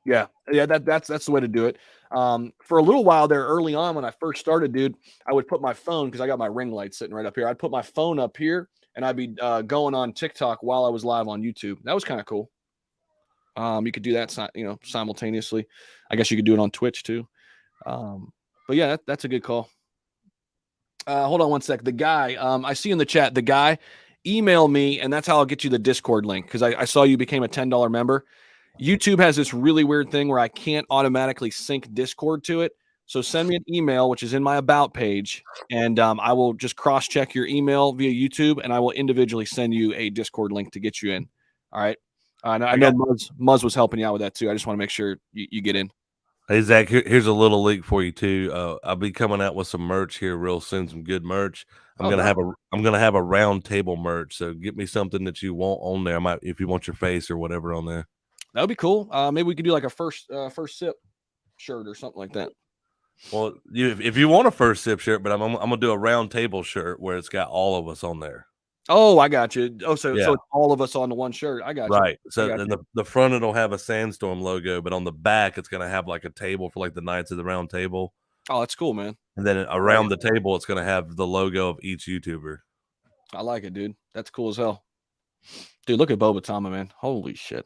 Yeah, that's the way to do it. For a little while there, early on when I first started, dude, I would put my phone because I got my ring light sitting right up here. I'd put my phone up here and I'd be going on TikTok while I was live on YouTube. That was kind of cool. You could do that, simultaneously. I guess you could do it on Twitch too. But yeah, that's a good call. Hold on one sec. The guy, I see in the chat, the guy, email me, and that's how I'll get you the Discord link because I saw you became a $10 member. YouTube has this really weird thing where I can't automatically sync Discord to it. So send me an email, which is in my about page, and I will just cross-check your email via YouTube, and I will individually send you a Discord link to get you in. All right? I know Muzz was helping you out with that too. I just want to make sure you get in. Hey, Zach, here's a little leak for you too. I'll be coming out with some merch here real soon, some good merch. I'm gonna have a round table merch. So get me something that you want on there. If you want your face or whatever on there. That would be cool. Maybe we could do like a first sip shirt or something like that. Well, if you want a first sip shirt, but I'm gonna do a round table shirt where it's got all of us on there. Oh, I got you. Oh, so it's all of us on the one shirt. I got you. Right. So then the front it'll have a Sandstorm logo, but on the back it's gonna have like a table for like the Knights of the Round Table. Oh, that's cool, man. And then around the table it's gonna have the logo of each YouTuber. I like it, dude. That's cool as hell. Dude, look at Boba Tama, man. Holy shit.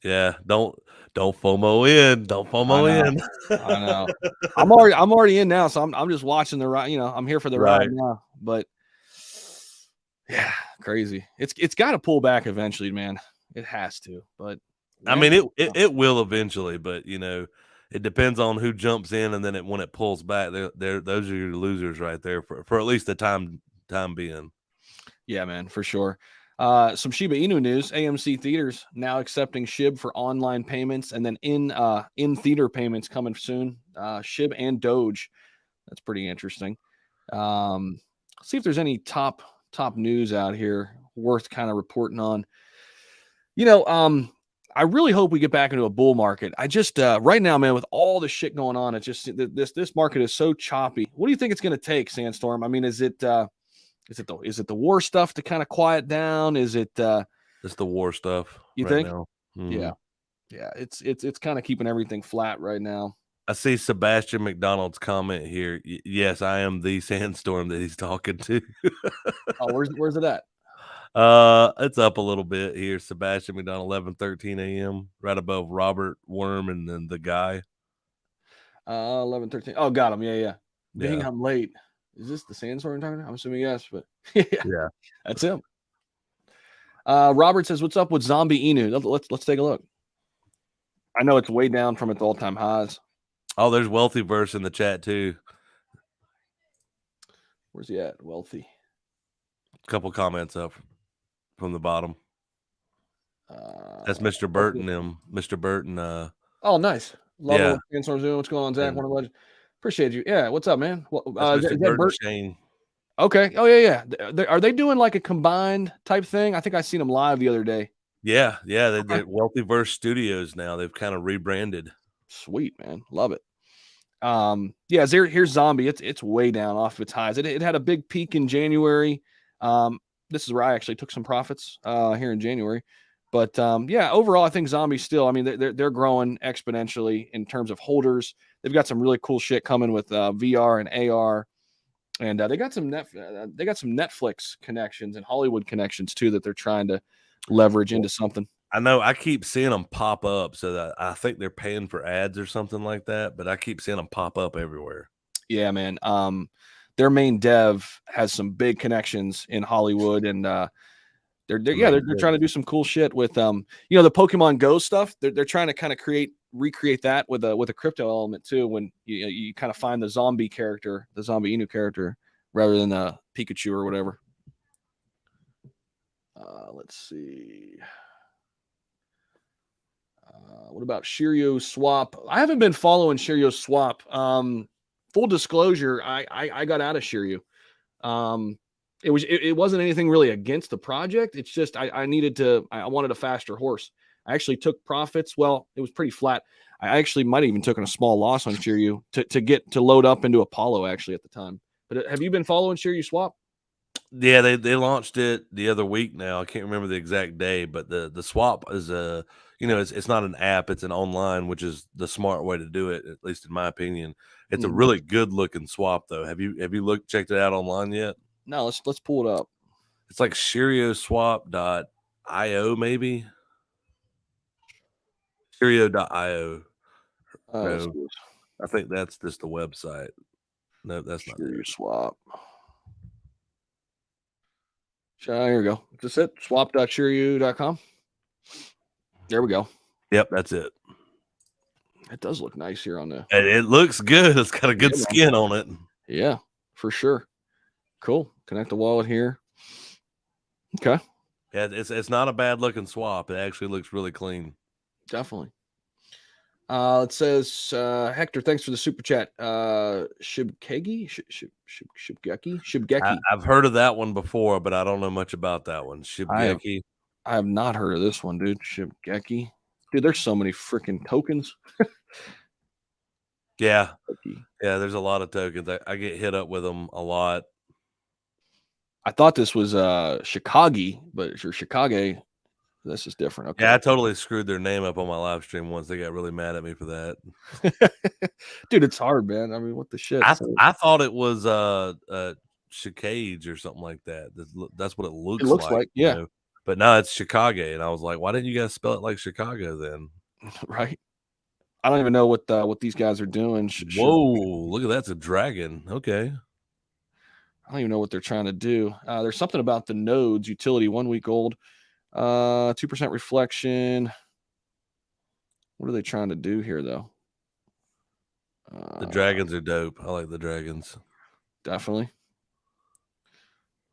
Yeah, don't FOMO in. Don't FOMO in. I know. I'm already in now, so I'm just watching the ride. I'm here for the ride now. But yeah, crazy. It's got to pull back eventually, man. It has to. But I mean, it will eventually. But it depends on who jumps in, and then when it pulls back, those are your losers right there for at least the time being. Yeah, man, for sure. Some Shiba Inu news. AMC theaters now accepting SHIB for online payments, and then in theater payments coming soon. SHIB and Doge. That's pretty interesting. Let's see if there's any top news out here worth kind of reporting on. I really hope we get back into a bull market. I just right now, man, with all the shit going on, it's just this market is so choppy. What do you think it's going to take, Sandstorm? I mean, is it the war stuff to kind of quiet down? Is it it's the war stuff? You right think? now. Yeah. It's kind of keeping everything flat right now. I see Sebastian McDonald's comment here. Yes, I am the Sandstorm that he's talking to. Oh, where's it at? It's up a little bit here. Sebastian McDonald, 11:13 a.m. right above Robert Worm and then the guy. 11:13. Oh, got him. Yeah. Being I'm late. Is this the Sandstorm talking? I'm assuming yes, but yeah, that's him. Robert says, "What's up with Zombie Inu?" Let's take a look. I know it's way down from its all-time highs. Oh, there's Wealthy Verse in the chat too. Where's he at? Wealthy. A couple comments up from the bottom. That's Mr. Burton. Mr. Burton. Oh, nice. Love it. Sandstorm's doing. What's going on, Zach? One of the legends. Appreciate you. Yeah. What's up, man? Is that Burton Shane? Okay. Oh yeah. Are they doing like a combined type thing? I think I seen them live the other day. Yeah. They're Wealthy Verse Studios now. They've kind of rebranded. Sweet, man. Love it. Here's Zombie. It's way down off its highs. It had a big peak in January. This is where I actually took some profits here in January. But overall, I think Zombie still. I mean, they're growing exponentially in terms of holders. They've got some really cool shit coming with VR and AR, and they got some Netflix connections and Hollywood connections too that they're trying to leverage into something. I know I keep seeing them pop up, so that I think they're paying for ads or something like that, but I keep seeing them pop up everywhere. Yeah, man. Their main dev has some big connections in Hollywood, and they're trying to do some cool shit with the Pokemon Go stuff. They're trying to kind of recreate that with a crypto element too. When you kind of find the zombie character, the Zombie Inu character, rather than a Pikachu or whatever. Let's see. What about Shiro Swap? I haven't been following Shiro Swap. Full disclosure, I got out of Shiro. It wasn't anything really against the project. It's just I wanted a faster horse. I actually took profits. Well, it was pretty flat. I actually might have even taken a small loss on Shiro to load up into Apollo actually at the time. But have you been following Shiro Swap? Yeah, they launched it the other week now. I can't remember the exact day, but the swap is it's not an app, it's an online, which is the smart way to do it, at least in my opinion. It's a really good looking swap though. Have you checked it out online yet? No, let's pull it up. It's like shiroswap.io maybe. Shiro.io. No, I think that's just the website. No, that's not Shiro Swap. Here we go. Is this it? Swap.shiryu.com. There we go. Yep, that's it. It does look nice here on the. It looks good. It's got a good skin on it. Yeah, for sure. Cool. Connect the wallet here. Okay. Yeah, it's not a bad looking swap. It actually looks really clean. Definitely. It says Hector, thanks for the super chat. Shibgeki. I've heard of that one before, but I don't know much about that one. Shibgeki. I have not heard of this one, dude. Shibgeki. Dude, there's so many freaking tokens. Yeah, there's a lot of tokens. I get hit up with them a lot. I thought this was Chicago, but it's your Chicago. This is different. Okay. Yeah, I totally screwed their name up on my live stream once. They got really mad at me for that. Dude, it's hard, man. I mean, what the shit? I thought it was Chicage or something like that. That's what it looks like. Yeah. You know? But no, it's Chicago. And I was like, why didn't you guys spell it like Chicago then? Right. I don't even know what these guys are doing. Whoa, look at that. It's a dragon. Okay. I don't even know what they're trying to do. There's something about the nodes utility, 1 week old, 2% reflection. What are they trying to do here, though? The dragons are dope. I like the dragons. Definitely.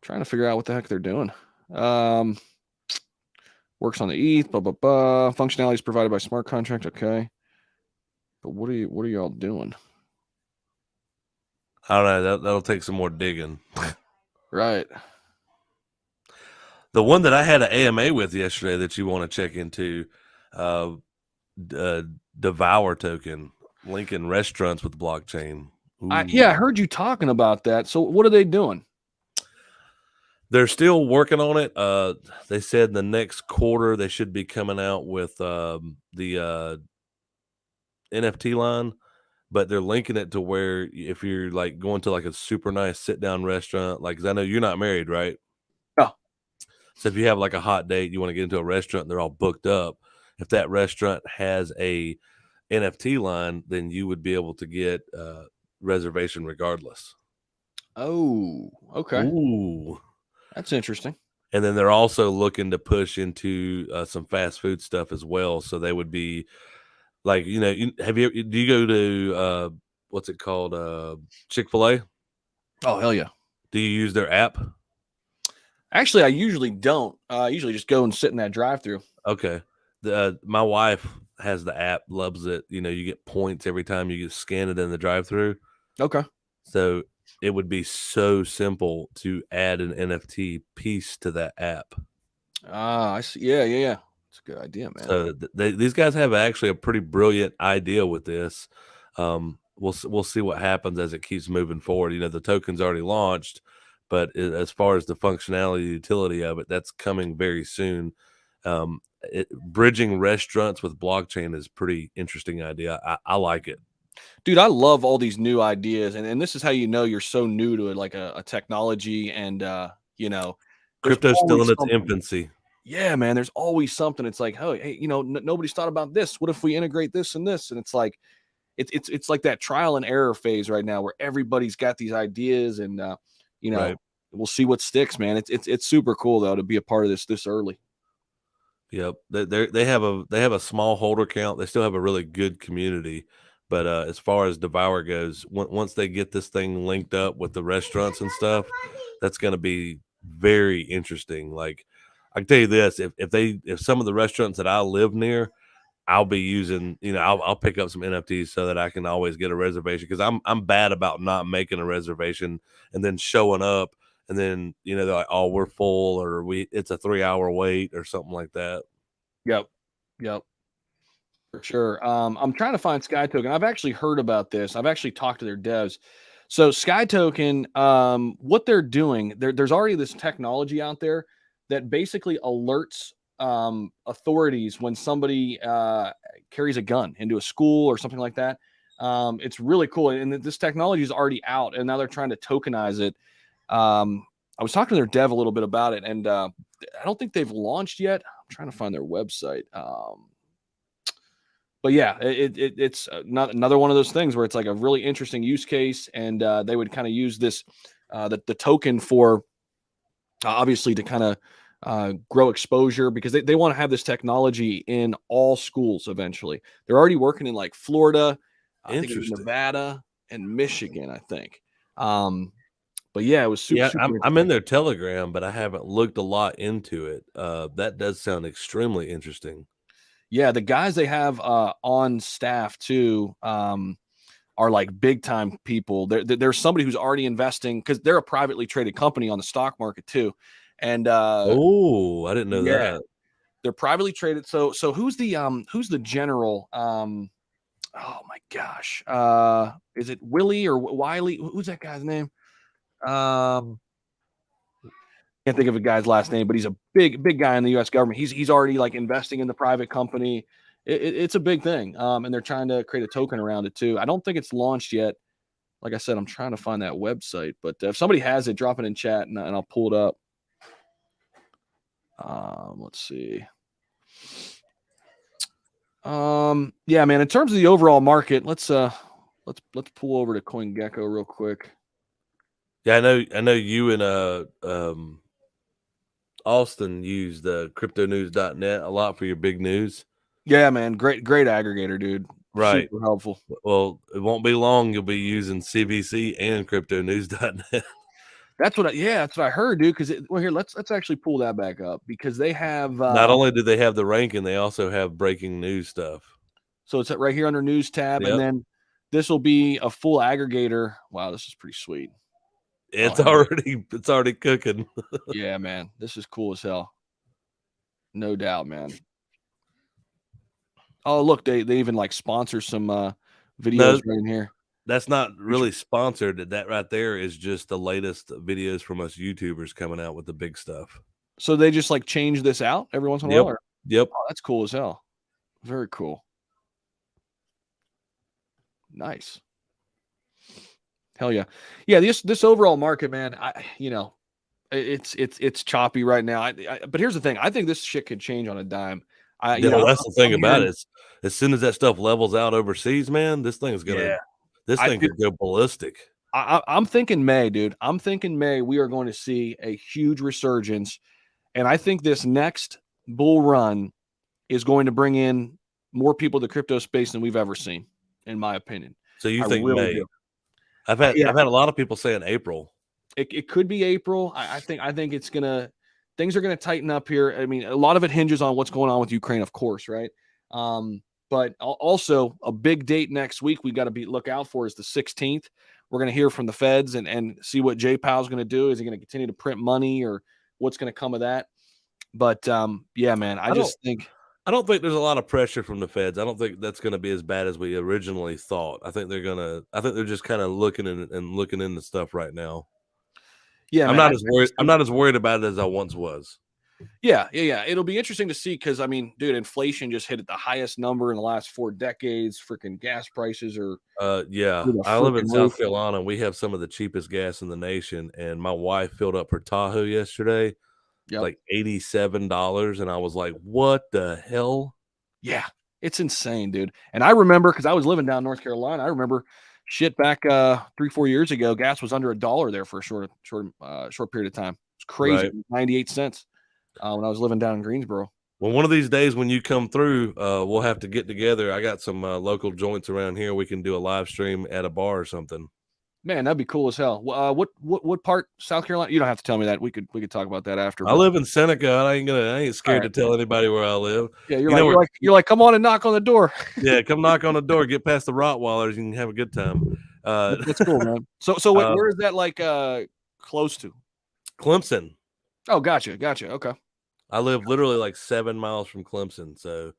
Trying to figure out what the heck they're doing. Works on the ETH, blah, blah, blah. Functionality is provided by smart contract. Okay. But what are y'all doing? I don't know. That'll take some more digging. Right. The one that I had an AMA with yesterday that you want to check into, Devourer token, linking restaurants with blockchain. Yeah, I heard you talking about that. So what are they doing? They're still working on it. They said in the next quarter they should be coming out with the NFT line, but they're linking it to where if you're like going to like a super nice sit down restaurant, like, 'cause I know you're not married, right? No. So if you have like a hot date, you want to get into a restaurant and they're all booked up, if that restaurant has a NFT line, then you would be able to get reservation regardless. Oh, okay. Ooh, that's interesting. And then they're also looking to push into some fast food stuff as well. So they would be like, do you go to what's it called, Chick-fil-A? Oh, hell yeah. Do you use their app? Actually, I usually don't. I usually just go and sit in that drive-through. Okay. My wife has the app, loves it. You get points every time you get scanned in the drive-through. Okay. So it would be so simple to add an NFT piece to that app. I see. Yeah. It's a good idea, man. So these guys have actually a pretty brilliant idea with this. We'll see what happens as it keeps moving forward. The token's already launched, but as far as the functionality, utility of it, that's coming very soon. Bridging restaurants with blockchain is pretty interesting idea. I like it. Dude, I love all these new ideas, and this is how you know you're so new to it, like a technology, and crypto's still in its infancy. Yeah, man, there's always something. It's like, oh, hey, nobody's thought about this. What if we integrate this and this? And it's like, it's like that trial and error phase right now where everybody's got these ideas, and Right. We'll see what sticks, man. It's super cool though to be a part of this early. Yep, they have a small holder count. They still have a really good community, but as far as Devourer goes, once they get this thing linked up with the restaurants and stuff, that's going to be very interesting. Like, I can tell you this: if some of the restaurants that I live near, I'll be using, I'll pick up some NFTs so that I can always get a reservation, because I'm bad about not making a reservation and then showing up. And then, they're like, oh, we're full, or it's a 3-hour wait or something like that. Yep. For sure. I'm trying to find Sky Token. I've actually heard about this. I've actually talked to their devs. So Sky Token, what they're doing, there's already this technology out there that basically alerts authorities when somebody carries a gun into a school or something like that. It's really cool. And this technology is already out, and now they're trying to tokenize it. I was talking to their dev a little bit about it, and I don't think they've launched yet. I'm trying to find their website. But yeah, it's not another one of those things where it's like a really interesting use case, and they would kind of use this the token for obviously to kind of grow exposure, because they want to have this technology in all schools eventually. They're already working in like Florida, I think in Nevada, and Michigan, I think. But yeah, it was super. Yeah, I'm in their Telegram, but I haven't looked a lot into it. That does sound extremely interesting. Yeah, the guys they have on staff too are like big time people. There's somebody who's already investing, because they're a privately traded company on the stock market too. And I didn't know that. They're privately traded. So who's the general? Oh my gosh, is it Willie or Wiley? Who's that guy's name? Can't think of a guy's last name, but he's a big guy in the U.S. government. He's already like investing in the private company. It's a big thing, and they're trying to create a token around it too. I don't think it's launched yet. Like I said, I'm trying to find that website, but if somebody has it, drop it in chat, and I'll pull it up. Let's see. Yeah, man. In terms of the overall market, let's pull over to CoinGecko real quick. Yeah, I know you and Austin use the cryptonews.net a lot for your big news. Yeah, man. Great aggregator, dude. Right. Super helpful. Well, it won't be long. You'll be using CBC and cryptonews.net. That's what I heard, dude. Because here, let's actually pull that back up, because they have not only do they have the ranking, they also have breaking news stuff. So it's right here under news tab, and then this will be a full aggregator. Wow, this is pretty sweet. It's already cooking. Yeah, man, this is cool as hell. No doubt, man. Oh, look, they even like sponsor some videos No, right in here. That's not really sponsored. That right there is just the latest videos from us YouTubers coming out with the big stuff. So they just like change this out every once in a Yep. while? Or? Yep. Oh, that's cool as hell. Very cool. Nice. Hell yeah. Yeah, this overall market, man, it's choppy right now. But here's the thing. I think this shit could change on a dime. That's the thing about it. As soon as that stuff levels out overseas, man, this thing's gonna could go ballistic. I'm thinking May, dude. I'm thinking May we are going to see a huge resurgence. And I think this next bull run is going to bring in more people to the crypto space than we've ever seen, in my opinion. So you think May? Do. I've had a lot of people saying April. It could be April. I think it's things are gonna tighten up here. I mean, a lot of it hinges on what's going on with Ukraine, of course, right? But also a big date next week we got to look out for is the 16th. We're gonna hear from the feds and see what Jay Powell's gonna do. Is he gonna continue to print money or what's gonna come of that? But yeah, man, I don't think there's a lot of pressure from the feds. I don't think that's going to be as bad as we originally thought. I think they're just kind of looking and looking into stuff right now. Yeah, I'm not as worried. I'm not as worried about it as I once was. Yeah. It'll be interesting to see because I mean, dude, inflation just hit at the highest number in the last 4 decades. Freaking gas prices are. I live in South Carolina. We have some of the cheapest gas in the nation, and my wife filled up her Tahoe yesterday. Yep. Like $87, and I was like, what the hell? Yeah, it's insane, dude. And I remember because I was living down in North Carolina, I remember shit back 3-4 years ago, gas was under $1 there for a short period of time. It's crazy. Right. 98 cents when I was living down in Greensboro. Well, one of these days when you come through, we'll have to get together. I got some local joints around here. We can do a live stream at a bar or something. Man, that'd be cool as hell. What part South Carolina? You don't have to tell me that. We could talk about that after. I live in Seneca. I ain't scared to tell anybody where I live. Yeah, you're like, come on and knock on the door. Yeah, come knock on the door. Get past the Rottweilers. You can have a good time. That's cool, man. So where is that like close to? Clemson. Oh, gotcha. Okay. I live literally like 7 miles from Clemson, so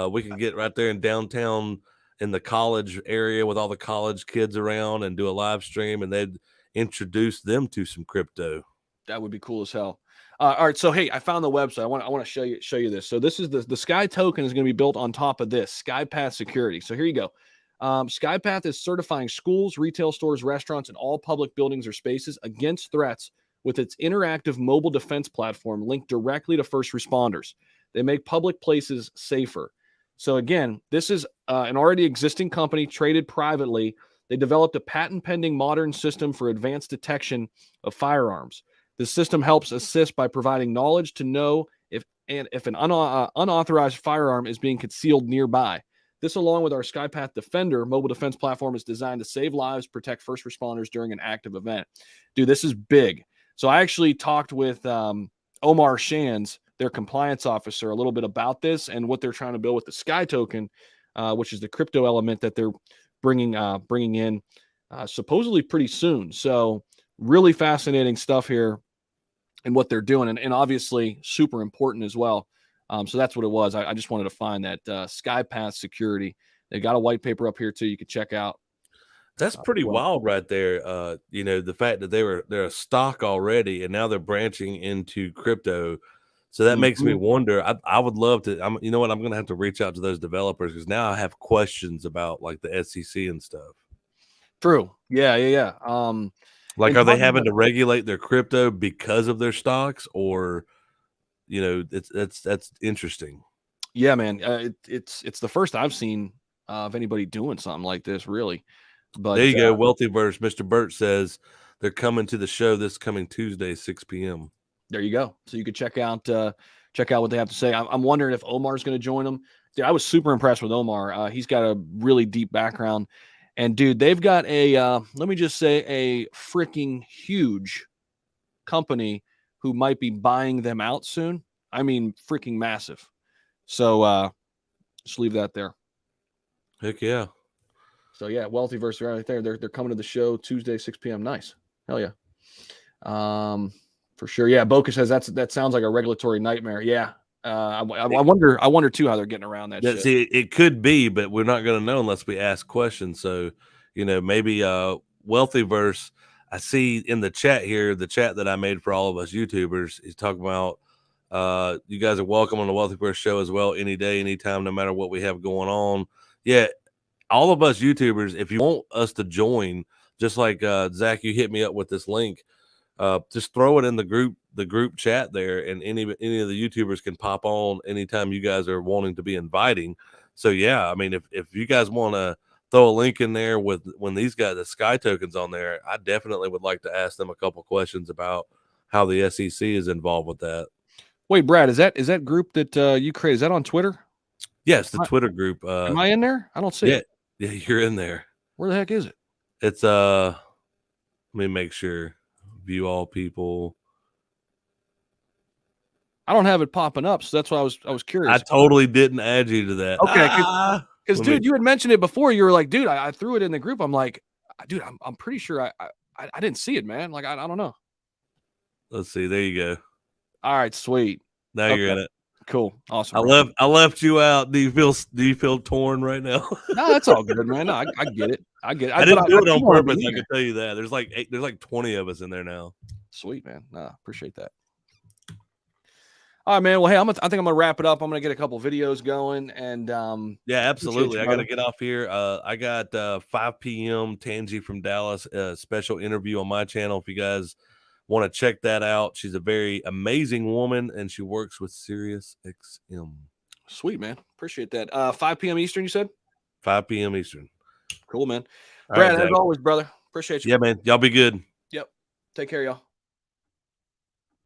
we can get right there in downtown. In the college area with all the college kids around and do a live stream, and they'd introduce them to some crypto. That would be cool as hell. All right, so hey, I found the website. I want to show you this. So this is the Sky token is going to be built on top of this SkyPath security. So here you go. SkyPath is certifying schools, retail stores, restaurants, and all public buildings or spaces against threats with its interactive mobile defense platform linked directly to first responders. They make public places safer. So again, this is an already existing company traded privately. They developed a patent-pending modern system for advanced detection of firearms. The system helps assist by providing knowledge to know if an unauthorized firearm is being concealed nearby. This, along with our SkyPath Defender mobile defense platform, is designed to save lives, protect first responders during an active event. Dude, this is big. So I actually talked with Omar Shands, their compliance officer, a little bit about this and what they're trying to build with the Sky token, which is the crypto element that they're bringing in supposedly pretty soon. So really fascinating stuff here and what they're doing, and obviously super important as well. So that's what it was. I just wanted to find that SkyPath security. They got a white paper up here too. You could check out. That's pretty wild right there. The fact that they're a stock already and now they're branching into crypto. So that makes me wonder. I would love to. You know what? I'm going to have to reach out to those developers because now I have questions about like the SEC and stuff. True. Yeah. Like, are they having to regulate their crypto because of their stocks, or that's interesting. Yeah, man. It's the first I've seen of anybody doing something like this, really. But there you go, Wealthyverse. Mr. Burt says they're coming to the show this coming Tuesday, 6 p.m. There you go. So you could check out what they have to say. I'm wondering if Omar's going to join them. Dude, I was super impressed with Omar. He's got a really deep background, and dude, they've got let me just say, a freaking huge company who might be buying them out soon. I mean, freaking massive. So just leave that there. Heck yeah. So yeah, Wealthyverse right there. They're coming to the show Tuesday, 6 p.m. Nice. Hell yeah. For sure. Yeah, Boca says that sounds like a regulatory nightmare. Yeah. I wonder too how they're getting around that shit. See, it could be, but we're not going to know unless we ask questions. So, maybe Wealthyverse. I see in the chat here, the chat that I made for all of us YouTubers, he's talking about you guys are welcome on the Wealthyverse show as well, any day, anytime, no matter what we have going on. Yeah, all of us YouTubers, if you want us to join, just like Zach, you hit me up with this link. Just throw it in the group chat there, and any of the YouTubers can pop on anytime you guys are wanting to be inviting. So yeah, I mean, if you guys want to throw a link in there with when these guys, the Sky tokens on there, I definitely would like to ask them a couple questions about how the SEC is involved with that. Wait, Brad, is that group that you created? Is that on Twitter? Yes, the Twitter group. Am I in there? I don't see it. Yeah, you're in there. Where the heck is it? It's let me make sure. View all people. I don't have it popping up, so that's why I was curious. I totally didn't add you to that. Okay, because dude, you had mentioned it before. You were like, dude, I threw it in the group. I'm like, dude, I'm pretty sure I didn't see it, man. Like I don't know. Let's see. There you go. All right, sweet. Now you're in it. Cool, awesome. I left you out. Do you feel torn right now? No, that's all good, man. No, I get it. I get it. I didn't do it on purpose. I can tell you that. There's like 20 of us in there now. Sweet, man. Nah, appreciate that. All right, man. Well, hey, I think I'm gonna wrap it up. I'm gonna get a couple videos going, and yeah, absolutely. I gotta get off here. I got 5 p.m. Tangi from Dallas, special interview on my channel. If you guys want to check that out, she's a very amazing woman, and she works with Sirius XM. Sweet, man. Appreciate that. 5 p.m. Eastern, you said? 5 p.m. Eastern. Cool, man. Brad, as always, brother. Appreciate you. Yeah, man. Y'all be good. Yep. Take care, y'all.